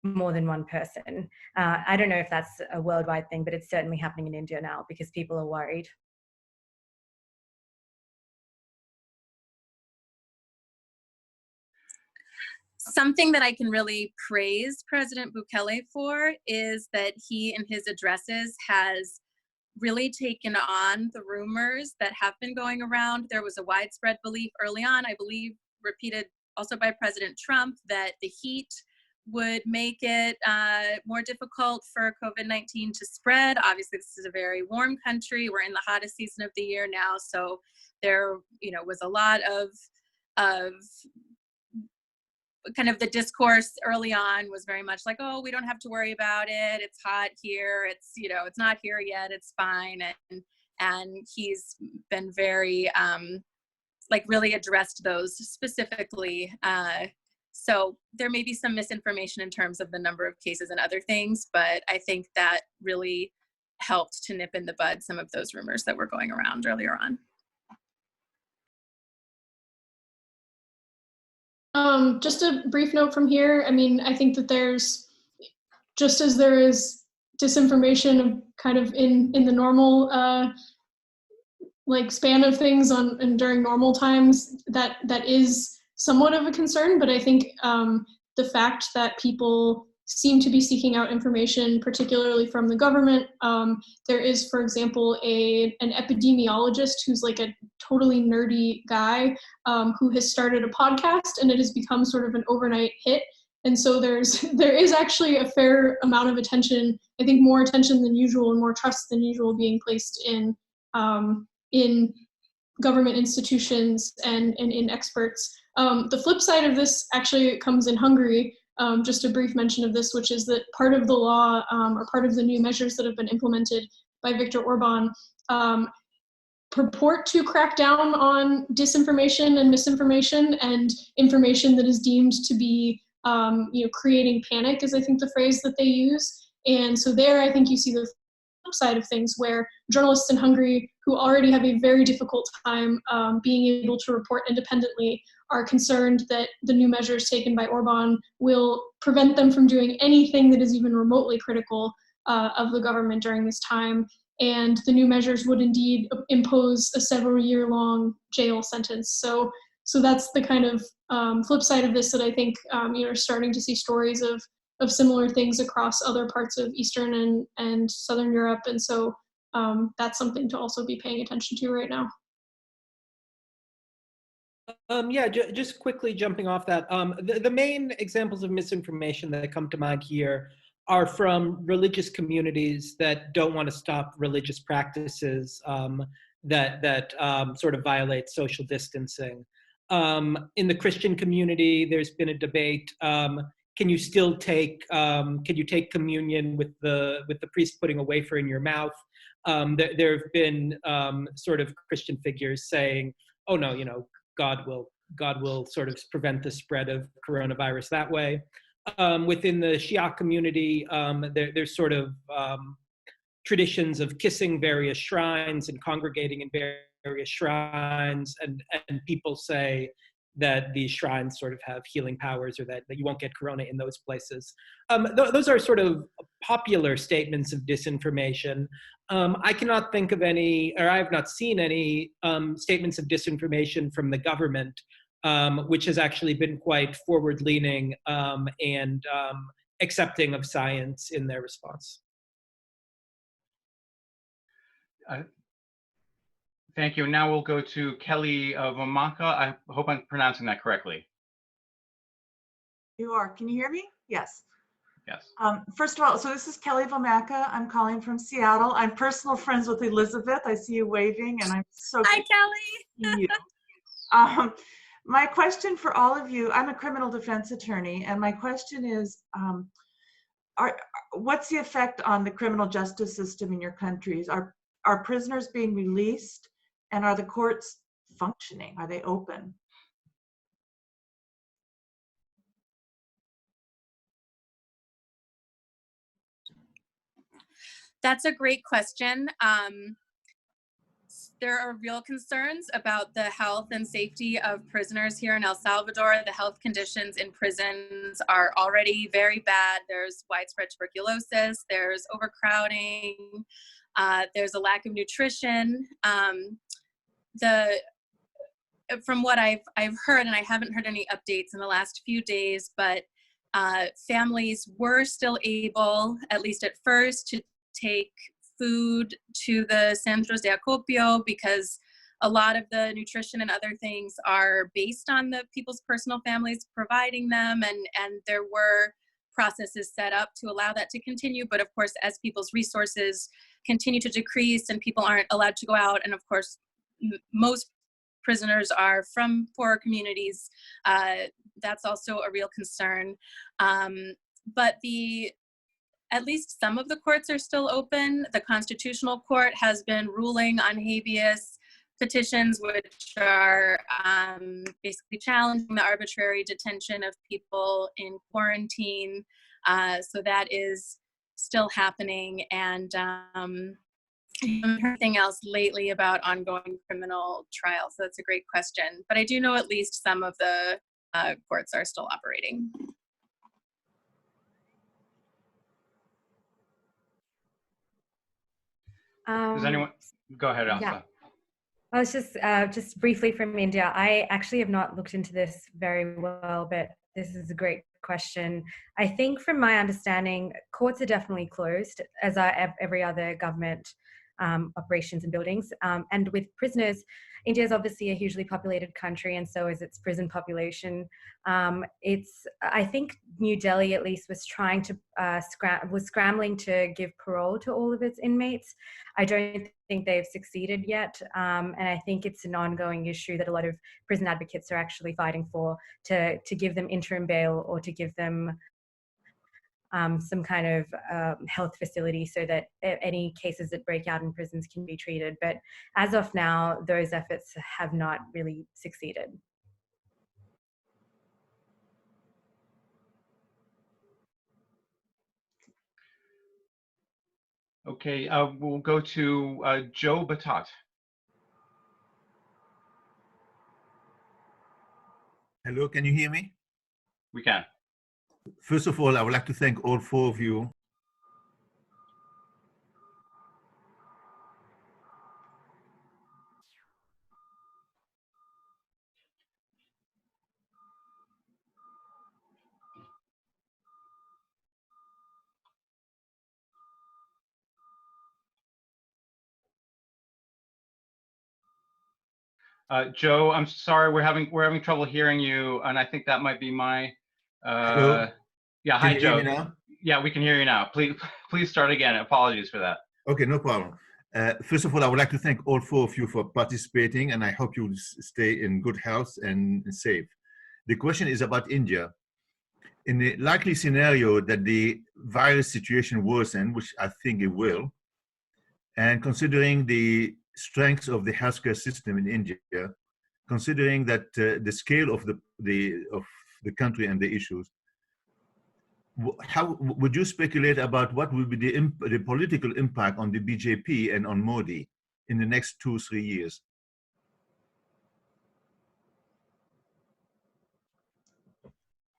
one person. I don't know if that's a worldwide thing, but it's certainly happening in India now because people are worried. Something that I can really praise President Bukele for is that he, in his addresses, has really taken on the rumors that have been going around. There was a widespread belief early on, I believe repeated also by President Trump, that the heat would make it more difficult for COVID-19 to spread. Obviously, this is a very warm country. We're in the hottest season of the year now. So there, was a lot of kind of the discourse early on was very much like, oh, we don't have to worry about it. It's hot here. It's, it's not here yet. It's fine. And he's been very, really addressed those specifically. So there may be some misinformation in terms of the number of cases and other things, but I think that really helped to nip in the bud some of those rumors that were going around earlier on. Just a brief note from here. I mean, I think that there's, just as there is disinformation kind of in the normal span of things and during normal times, that is somewhat of a concern. But I think the fact that people seem to be seeking out information, particularly from the government. There is, for example, an epidemiologist who's like a totally nerdy guy who has started a podcast, and it has become sort of an overnight hit. And so there is actually a fair amount of attention, I think more attention than usual and more trust than usual being placed in government institutions and in experts. The flip side of this actually comes in Hungary. Just a brief mention of this, which is that part of the law or part of the new measures that have been implemented by Viktor Orban purport to crack down on disinformation and misinformation and information that is deemed to be creating panic is I think the phrase that they use. And so there I think you see the flip side of things where journalists in Hungary who already have a very difficult time being able to report independently are concerned that the new measures taken by Orban will prevent them from doing anything that is even remotely critical of the government during this time. And the new measures would indeed impose a several-year-long jail sentence. So that's the kind of flip side of this that I think you're starting to see stories of similar things across other parts of Eastern and Southern Europe. And so that's something to also be paying attention to right now. Just quickly jumping off that, the main examples of misinformation that come to mind here are from religious communities that don't want to stop religious practices that sort of violate social distancing. In the Christian community, there's been a debate. Can you still take communion with the priest putting a wafer in your mouth? There have been sort of Christian figures saying, "Oh no, God will sort of prevent the spread of coronavirus that way." Within the Shia community, there's sort of traditions of kissing various shrines and congregating in various shrines, and people say that these shrines sort of have healing powers, or that you won't get corona in those places. Those are sort of popular statements of disinformation. I cannot think of any, or I have not seen any statements of disinformation from the government, which has actually been quite forward-leaning and accepting of science in their response. Thank you. Now we'll go to Kelly Vomaka. I hope I'm pronouncing that correctly. You are. Can you hear me? Yes. Yes. First of all, so this is Kelly Vomaka. I'm calling from Seattle. I'm personal friends with Elizabeth. I see you waving, and I'm so Hi, Kelly. You. My question for all of you, I'm a criminal defense attorney, and my question is, what's the effect on the criminal justice system in your countries? Are prisoners being released, and are the courts functioning? Are they open? That's a great question. There are real concerns about the health and safety of prisoners here in El Salvador. The health conditions in prisons are already very bad. There's widespread tuberculosis, there's overcrowding, there's a lack of nutrition. From what I've heard, and I haven't heard any updates in the last few days, but families were still able, at least at first, to take food to the centros de acopio, because a lot of the nutrition and other things are based on the people's personal families providing them, and there were processes set up to allow that to continue. But of course, as people's resources continue to decrease and people aren't allowed to go out, and of course most prisoners are from poorer communities, that's also a real concern. But at least some of the courts are still open. The Constitutional Court has been ruling on habeas petitions, which are basically challenging the arbitrary detention of people in quarantine. So that is still happening. And I haven't heard anything else lately about ongoing criminal trials. So that's a great question. But I do know at least some of the courts are still operating. Does anyone go ahead, Elsa? Yeah. I was just briefly from India. I actually have not looked into this very well, but this is a great question. I think from my understanding, courts are definitely closed, as are every other government operations and buildings. And with prisoners, India is obviously a hugely populated country, and so is its prison population. I think New Delhi at least was trying to scrambling to give parole to all of its inmates. I don't think they've succeeded yet, and I think it's an ongoing issue that a lot of prison advocates are actually fighting for, to give them interim bail or to give them some kind of health facility so that any cases that break out in prisons can be treated. But as of now, those efforts have not really succeeded. Okay, we'll go to Joe Batat. Hello, can you hear me? We can. First of all, I would like to thank all four of you. Joe, I'm sorry, we're having trouble hearing you, and I think that might be my. Hello? Yeah, Can hi, you hear Joe. me now? Yeah, we can hear you now. Please start again. Apologies for that. Okay, no problem. First of all, I would like to thank all four of you for participating, and I hope you stay in good health and safe. The question is about India. In the likely scenario that the virus situation worsens, which I think it will, and considering the strengths of the healthcare system in India, considering that the scale of the country and the issues, how would you speculate about what will be the political impact on the BJP and on Modi in the next 2-3 years?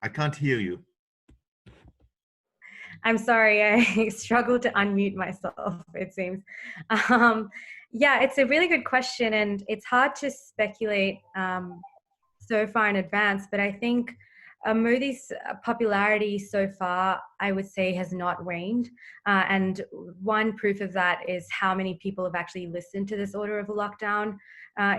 I can't hear you. I'm sorry, I struggled to unmute myself, it seems. Yeah, it's a really good question, and it's hard to speculate so far in advance, but I think Modi's popularity so far, I would say, has not waned. And one proof of that is how many people have actually listened to this order of a lockdown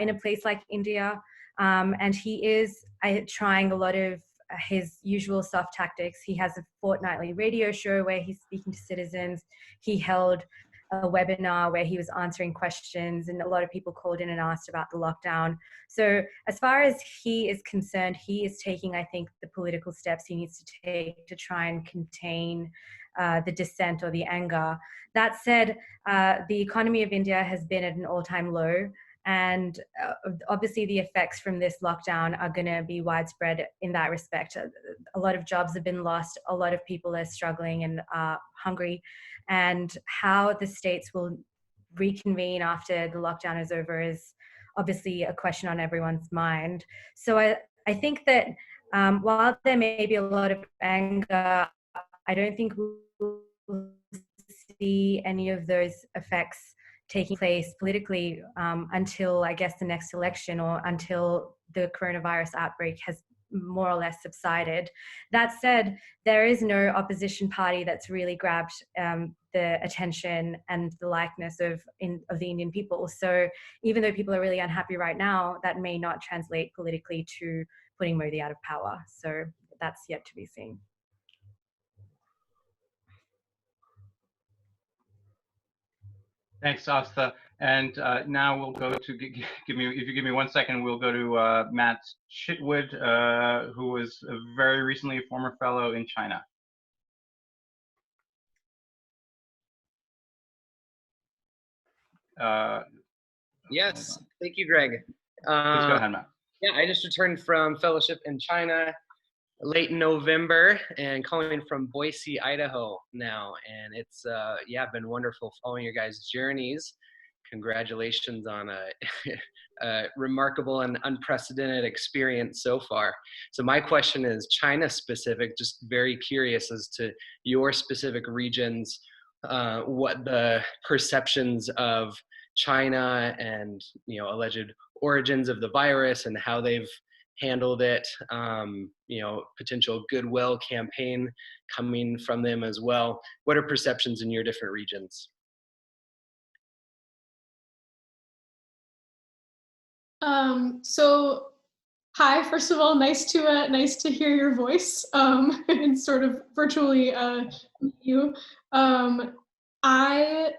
in a place like India. And he is trying a lot of his usual soft tactics. He has a fortnightly radio show where he's speaking to citizens. He held a webinar where he was answering questions, and a lot of people called in and asked about the lockdown. So as far as he is concerned, he is taking, I think, the political steps he needs to take to try and contain the dissent or the anger. That said, the economy of India has been at an all-time low. And obviously the effects from this lockdown are going to be widespread in that respect. A lot of jobs have been lost. A lot of people are struggling and are hungry. And how the states will reconvene after the lockdown is over is obviously a question on everyone's mind. So I think that while there may be a lot of anger, I don't think we'll see any of those effects taking place politically until, I guess, the next election, or until the coronavirus outbreak has more or less subsided. That said, there is no opposition party that's really grabbed the attention and the likeness of the Indian people. So even though people are really unhappy right now, that may not translate politically to putting Modi out of power. So that's yet to be seen. Thanks, Asta. And now we'll go to, if you give me 1 second, we'll go to Matt Chitwood, who was very recently a former fellow in China. Yes, thank you, Greg. Please go ahead, Matt. Yeah, I just returned from fellowship in China late in November and calling from Boise, Idaho now. And it's, been wonderful following your guys' journeys. Congratulations on a remarkable and unprecedented experience so far. So my question is China specific, just very curious as to your specific regions, what the perceptions of China and, alleged origins of the virus and how they've handled it, potential goodwill campaign coming from them as well. What are perceptions in your different regions? So hi, first of all, nice to hear your voice and sort of virtually meet you. I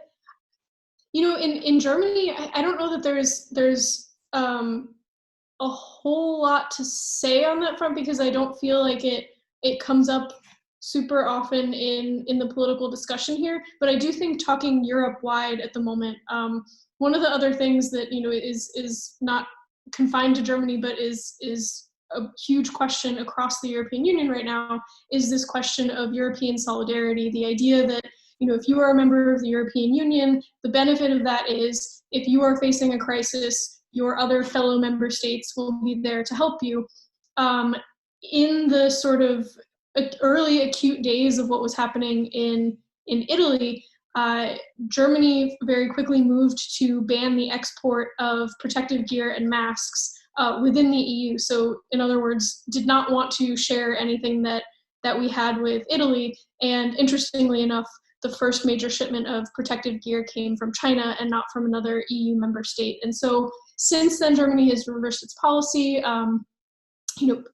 in Germany, I don't know that there's a whole lot to say on that front because I don't feel like it comes up super often in the political discussion here. But I do think talking Europe wide at the moment, one of the other things that is not confined to Germany, but is a huge question across the European Union right now is this question of European solidarity. The idea that if you are a member of the European Union, the benefit of that is if you are facing a crisis, your other fellow member states will be there to help you. In the sort of early acute days of what was happening in Italy, Germany very quickly moved to ban the export of protective gear and masks within the EU. So in other words, did not want to share anything that we had with Italy. And interestingly enough, the first major shipment of protective gear came from China and not from another EU member state. And so since then, Germany has reversed its policy.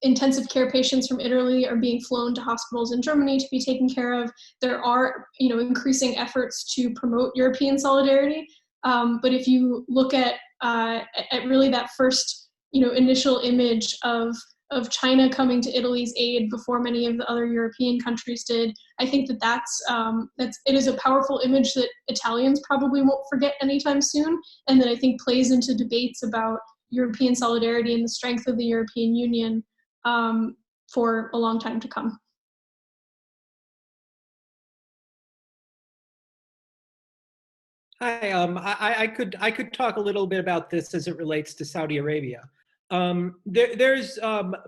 Intensive care patients from Italy are being flown to hospitals in Germany to be taken care of. There are, increasing efforts to promote European solidarity. But if you look at really that first, initial image of China coming to Italy's aid before many of the other European countries did, I think it is a powerful image that Italians probably won't forget anytime soon, and that I think plays into debates about European solidarity and the strength of the European Union for a long time to come. Hi, I could talk a little bit about this as it relates to Saudi Arabia. There's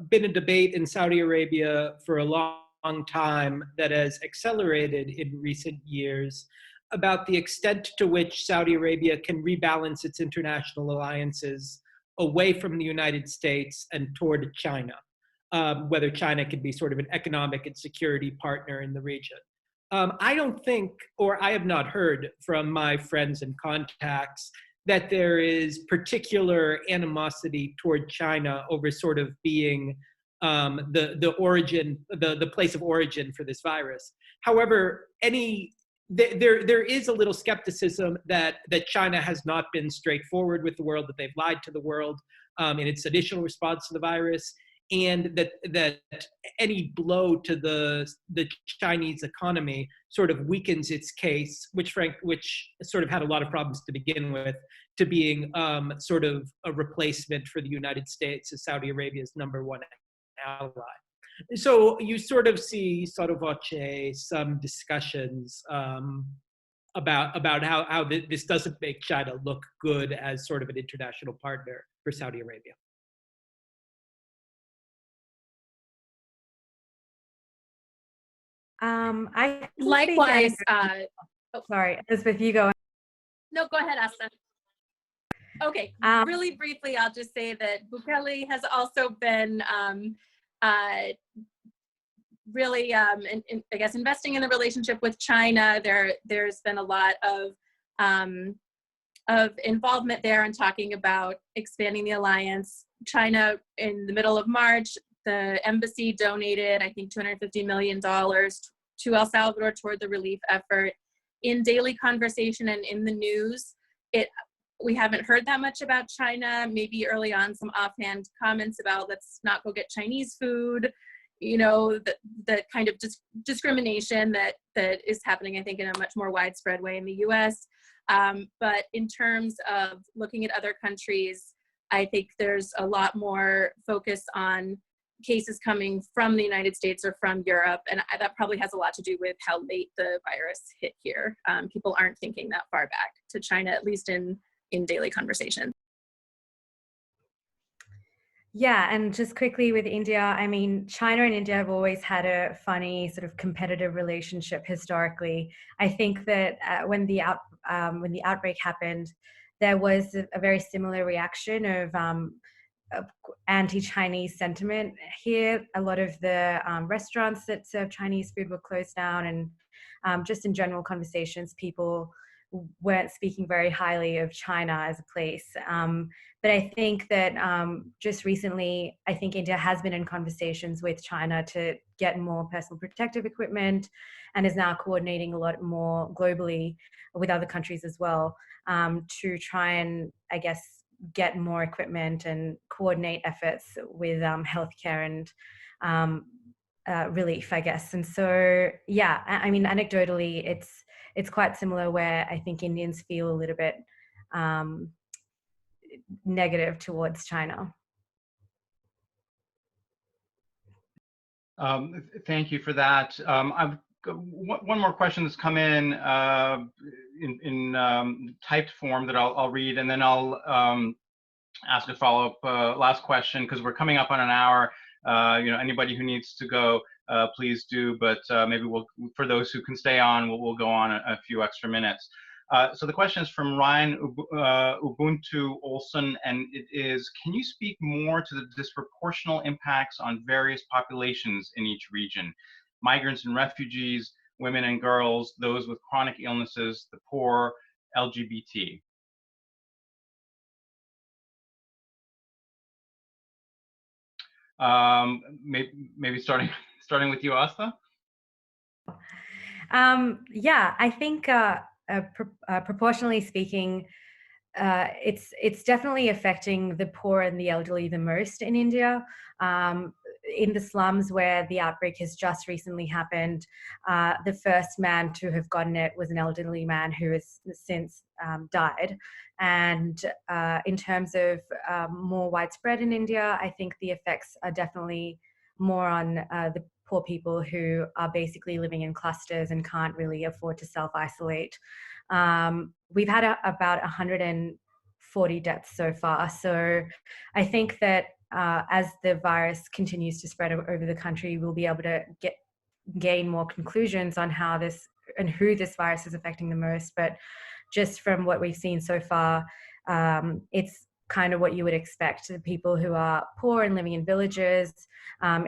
been a debate in Saudi Arabia for a long time that has accelerated in recent years about the extent to which Saudi Arabia can rebalance its international alliances away from the United States and toward China, whether China could be sort of an economic and security partner in the region. I don't think, or I have not heard from my friends and contacts that there is particular animosity toward China over sort of being the origin, the place of origin for this virus. However, there is a little skepticism that China has not been straightforward with the world, that they've lied to the world in its initial response to the virus, and that any blow to the Chinese economy sort of weakens its case, which sort of had a lot of problems to begin with, to being sort of a replacement for the United States as Saudi Arabia's #1 ally. So you sort of see sotto voce some discussions about how this doesn't make China look good as sort of an international partner for Saudi Arabia. I Likewise. Sorry, Elizabeth, you go. No, go ahead, Asta. Okay, really briefly, I'll just say that Bukele has also been really, I guess, investing in the relationship with China. There's been a lot of involvement there and talking about expanding the alliance. China, in the middle of March, the embassy donated, I think, $250 million to El Salvador toward the relief effort. In daily conversation and in the news, we haven't heard that much about China. Maybe early on some offhand comments about let's not go get Chinese food, the kind of discrimination that is happening, I think, in a much more widespread way in the US. But in terms of looking at other countries, I think there's a lot more focus on cases coming from the United States or from Europe, and that probably has a lot to do with how late the virus hit here. People aren't thinking that far back to China, at least in daily conversation. Yeah, and just quickly with India, I mean, China and India have always had a funny sort of competitive relationship historically. I think that when the outbreak happened, there was a very similar reaction of anti-Chinese sentiment here. A lot of the restaurants that serve Chinese food were closed down, and just in general conversations, people weren't speaking very highly of China as a place. But I think that just recently, I think India has been in conversations with China to get more personal protective equipment, and is now coordinating a lot more globally with other countries as well, to try and, I guess, get more equipment and coordinate efforts with healthcare and relief, I guess. And so, yeah, I mean, anecdotally, it's quite similar, where I think Indians feel a little bit negative towards China. Thank you for that. I've got one more question that's come in typed form that I'll read, and then I'll ask a follow-up last question, because we're coming up on an hour. Anybody who needs to go, please do, but maybe for those who can stay on, we'll go on a few extra minutes. So the question is from Ryan Ubuntu Olson, and it is, can you speak more to the disproportional impacts on various populations in each region? Migrants and refugees, women and girls, those with chronic illnesses, the poor, LGBT. Maybe starting with you, Asta. Yeah, I think proportionally speaking, it's definitely affecting the poor and the elderly the most in India. In the slums where the outbreak has just recently happened, the first man to have gotten it was an elderly man who has since died. And in terms of more widespread in India, I think the effects are definitely more on the poor people who are basically living in clusters and can't really afford to self-isolate. We've had about 140 deaths so far. So I think that as the virus continues to spread over the country, we'll be able to gain more conclusions on how this and who this virus is affecting the most. But just from what we've seen so far, it's kind of what you would expect. The people who are poor and living in villages,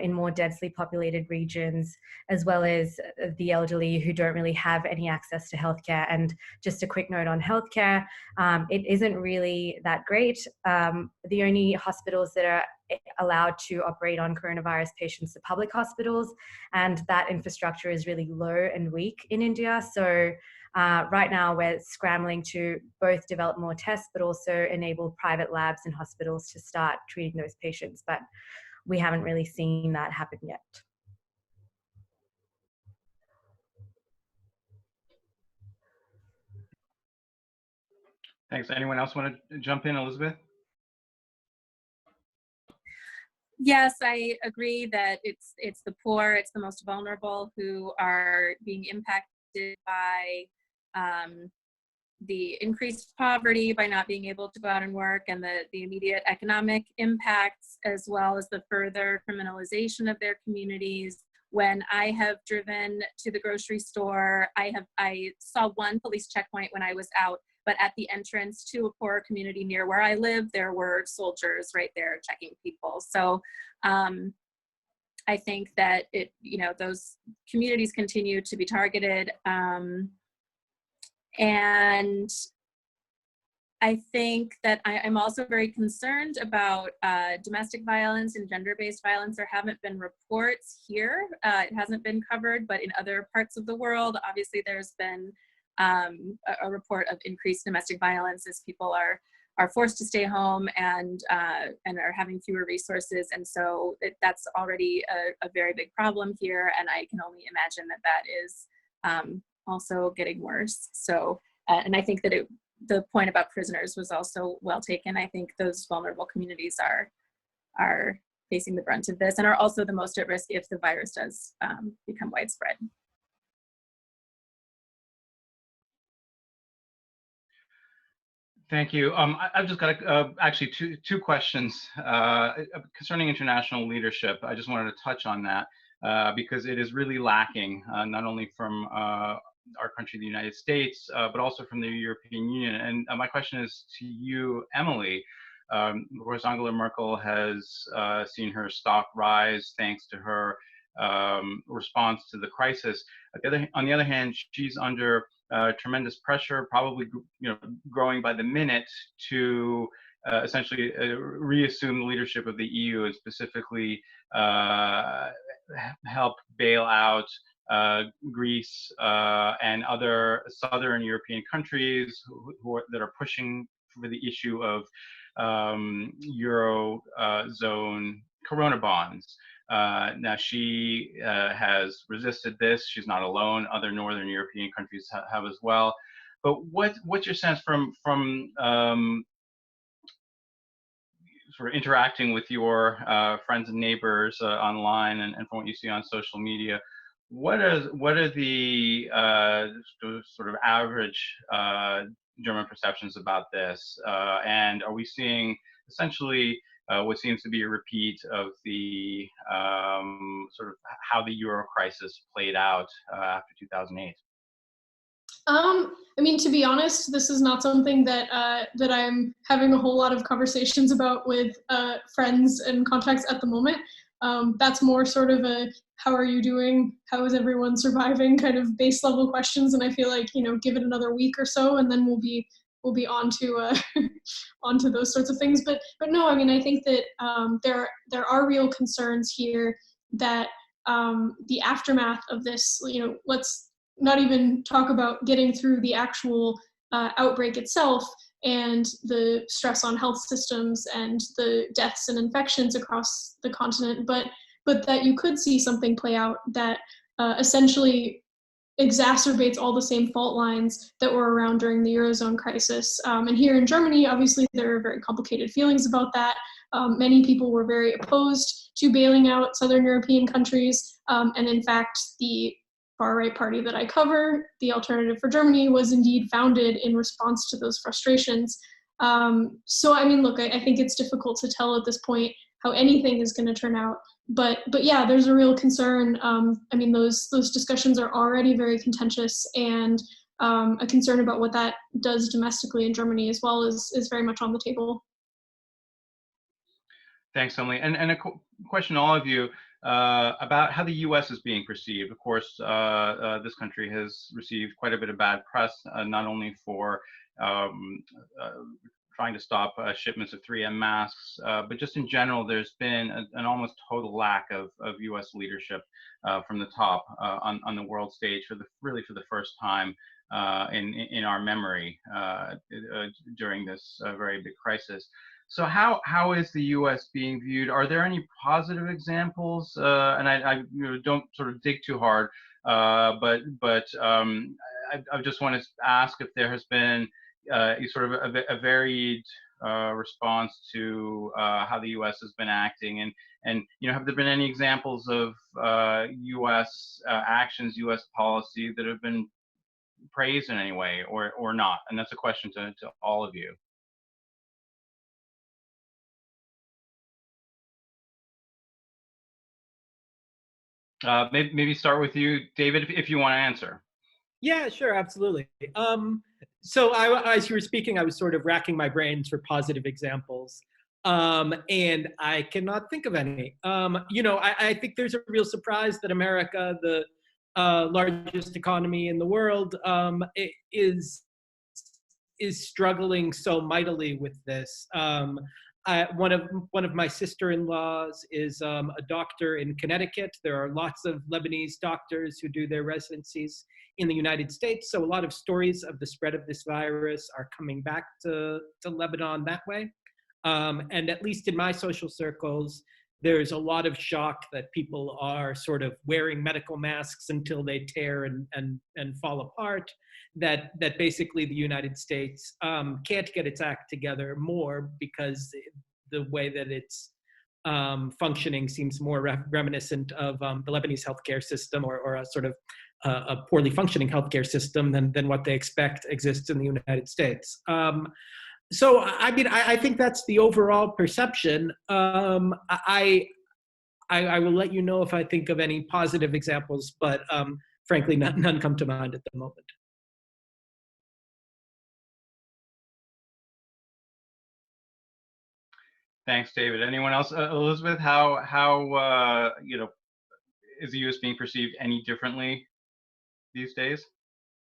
in more densely populated regions, as well as the elderly who don't really have any access to healthcare. And just a quick note on healthcare, it isn't really that great. The only hospitals that are allowed to operate on coronavirus patients are public hospitals, and that infrastructure is really low and weak in India. So right now we're scrambling to both develop more tests, but also enable private labs and hospitals to start treating those patients. But we haven't really seen that happen yet. Thanks. Anyone else want to jump in, Elizabeth? Yes, I agree that it's the poor, it's the most vulnerable who are being impacted by the increased poverty, by not being able to go out and work, and the immediate economic impacts, as well as the further criminalization of their communities. When I have driven to the grocery store, I saw one police checkpoint when I was out, but at the entrance to a poor community near where I live, there were soldiers right there checking people. So I think that those communities continue to be targeted. And I think that I'm also very concerned about domestic violence and gender-based violence. There haven't been reports here. It hasn't been covered, but in other parts of the world, obviously there's been a report of increased domestic violence as people are forced to stay home and are having fewer resources. And so that's already a very big problem here. And I can only imagine that is also getting worse. So, and I think that the point about prisoners was also well taken. I think those vulnerable communities are facing the brunt of this and are also the most at risk if the virus does become widespread. Thank you. I've just got actually two questions concerning international leadership. I just wanted to touch on that because it is really lacking, not only from our country, the United States, but also from the European Union. And my question is to you, Emily. Of course, Angela Merkel has seen her stock rise thanks to her response to the crisis. On the other hand, she's under tremendous pressure, probably growing by the minute, to essentially reassume the leadership of the EU and specifically help bail out Greece and other southern European countries that are pushing for the issue of Eurozone corona bonds. Now she has resisted this. She's not alone. Other Northern European countries have as well. But what's your sense from sort of interacting with your friends and neighbors online and from what you see on social media? What are the sort of average German perceptions about this? And are we seeing essentially what seems to be a repeat of the sort of how the Euro crisis played out after 2008? I mean, to be honest, this is not something that that I'm having a whole lot of conversations about with friends and contacts at the moment. That's more sort of a "How are you doing? How is everyone surviving?" kind of base level questions, and I feel like give it another week or so, and then we'll be on to onto those sorts of things. But no, I mean, I think that there are real concerns here that the aftermath of this, let's not even talk about getting through the actual outbreak itself and the stress on health systems and the deaths and infections across the continent, but that you could see something play out that essentially exacerbates all the same fault lines that were around during the Eurozone crisis. And here in Germany, obviously, there are very complicated feelings about that. Many people were very opposed to bailing out Southern European countries. And in fact, the far-right party that I cover, the Alternative for Germany, was indeed founded in response to those frustrations. So, I mean, look, I think it's difficult to tell at this point how anything is going to turn out. But yeah, there's a real concern. I mean, those discussions are already very contentious, and a concern about what that does domestically in Germany as well is very much on the table. Thanks, Emily. And a question to all of you about how the U.S. is being perceived. Of course, this country has received quite a bit of bad press, not only for trying to stop shipments of 3M masks, but just in general, there's been an almost total lack of U.S. leadership from the top on the world stage for the first time in our memory during this very big crisis. So how is the U.S. being viewed? Are there any positive examples? And I don't sort of dig too hard, but I just want to ask if there has been sort of a varied response to how the U.S. has been acting, and have there been any examples of U.S. actions, U.S. policy that have been praised in any way or not? And that's a question to all of you. Maybe start with you, David, if you want to answer. Yeah, sure, absolutely. So as you were speaking, I was sort of racking my brains for positive examples, and I cannot think of any. I think there's a real surprise that America, the largest economy in the world, is struggling so mightily with this. One of my sister-in-laws is a doctor in Connecticut. There are lots of Lebanese doctors who do their residencies in the United States. So a lot of stories of the spread of this virus are coming back to Lebanon that way. And at least in my social circles, there's a lot of shock that people are sort of wearing medical masks until they tear and fall apart, that basically the United States can't get its act together more because the way that it's functioning seems more reminiscent of the Lebanese healthcare system or a sort of a poorly functioning healthcare system than what they expect exists in the United States. So, I mean, I think that's the overall perception. I will let you know if I think of any positive examples, but frankly, none come to mind at the moment. Thanks, David. Anyone else? Elizabeth, how you know, is the U.S. being perceived any differently these days?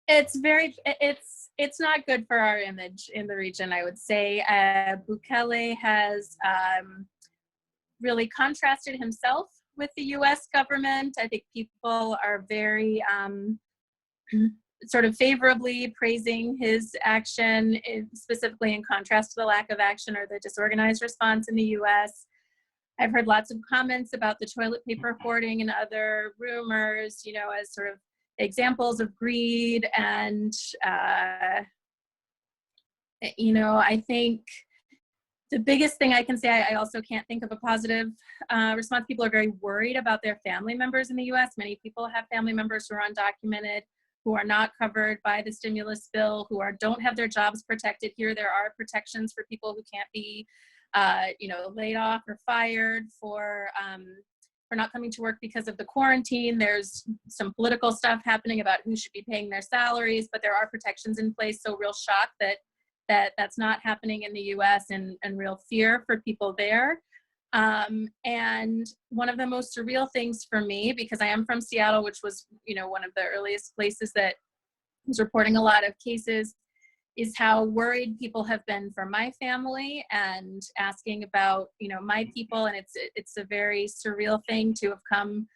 It's not good for our image in the region, I would say. Bukele has really contrasted himself with the US government. I think people are very sort of favorably praising his action, specifically in contrast to the lack of action or the disorganized response in the US. I've heard lots of comments about the toilet paper hoarding and other rumors, you know, as sort of examples of greed. And, you know, I think the biggest thing I can say, I also can't think of a positive response. People are very worried about their family members in the US. Many people have family members who are undocumented, who are not covered by the stimulus bill, who don't have their jobs protected here. There are protections for people who can't be, you know, laid off or fired for not coming to work because of the quarantine. There's some political stuff happening about who should be paying their salaries, but there are protections in place. So real shock that's not happening in the US, and real fear for people there. And one of the most surreal things for me, because I am from Seattle, which was, you know, one of the earliest places that was reporting a lot of cases, is how worried people have been for my family and asking about, you know, my people. And it's a very surreal thing to have come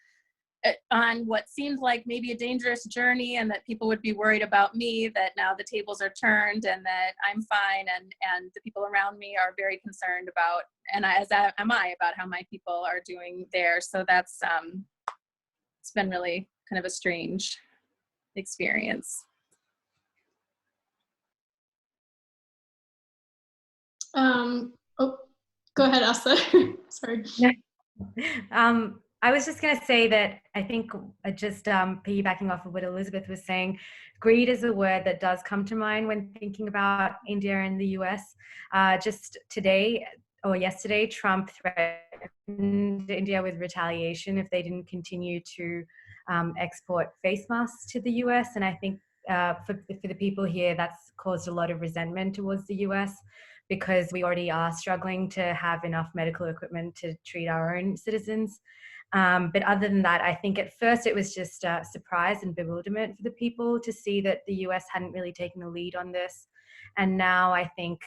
on what seemed like maybe a dangerous journey, and that people would be worried about me, that now the tables are turned and that I'm fine, and the people around me are very concerned about, and as am I, about how my people are doing there. So that's it's been really kind of a strange experience. Oh, go ahead, Asta. Sorry. I was just going to say that I think just piggybacking off of what Elizabeth was saying, greed is a word that does come to mind when thinking about India and the US. Just today or yesterday, Trump threatened India with retaliation if they didn't continue to export face masks to the US. And I think for the people here, that's caused a lot of resentment towards the US, because we already are struggling to have enough medical equipment to treat our own citizens. But other than that, I think at first it was just surprise and bewilderment for the people to see that the US hadn't really taken the lead on this. And now I think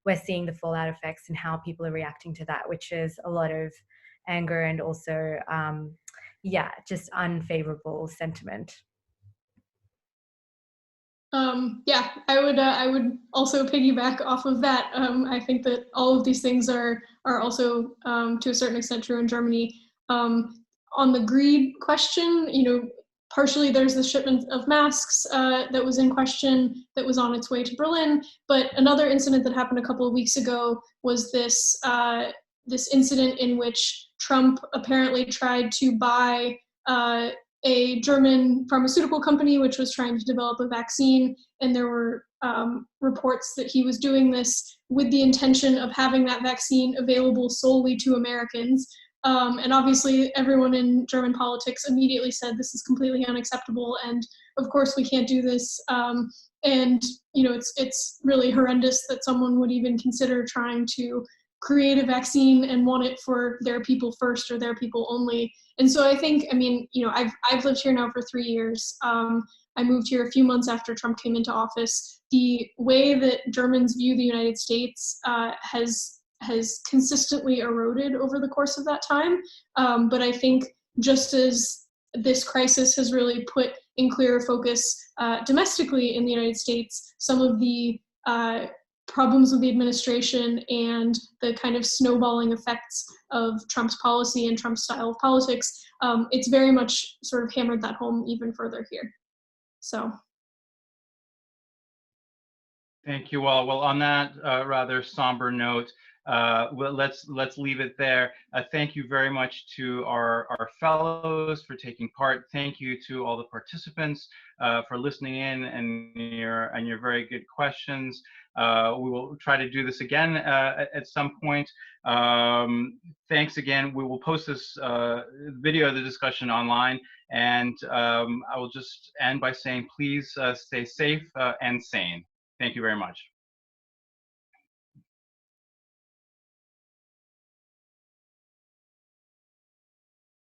we're seeing the fallout effects and how people are reacting to that, which is a lot of anger and also, just unfavorable sentiment. Yeah, I would also piggyback off of that. I think that all of these things are also to a certain extent true in Germany. On the greed question, you know, partially there's the shipment of masks that was in question that was on its way to Berlin. But another incident that happened a couple of weeks ago was this incident in which Trump apparently tried to buy a German pharmaceutical company which was trying to develop a vaccine, and there were reports that he was doing this with the intention of having that vaccine available solely to Americans. And obviously everyone in German politics immediately said this is completely unacceptable, and of course we can't do this. And you know, it's really horrendous that someone would even consider trying to create a vaccine and want it for their people first or their people only. And so I think, I mean, you know, I've lived here now for 3 years. I moved here a few months after Trump came into office. The way that Germans view the United States has consistently eroded over the course of that time. But I think just as this crisis has really put in clearer focus domestically in the United States some of the problems with the administration and the kind of snowballing effects of Trump's policy and Trump's style of politics, it's very much sort of hammered that home even further here. So. Thank you all. Well, on that rather somber note, well, let's leave it there. Thank you very much to our fellows for taking part. Thank you to all the participants for listening in and your very good questions. We will try to do this again at some point. Thanks again. We will post this video of the discussion online, and I will just end by saying, please stay safe and sane. Thank you very much.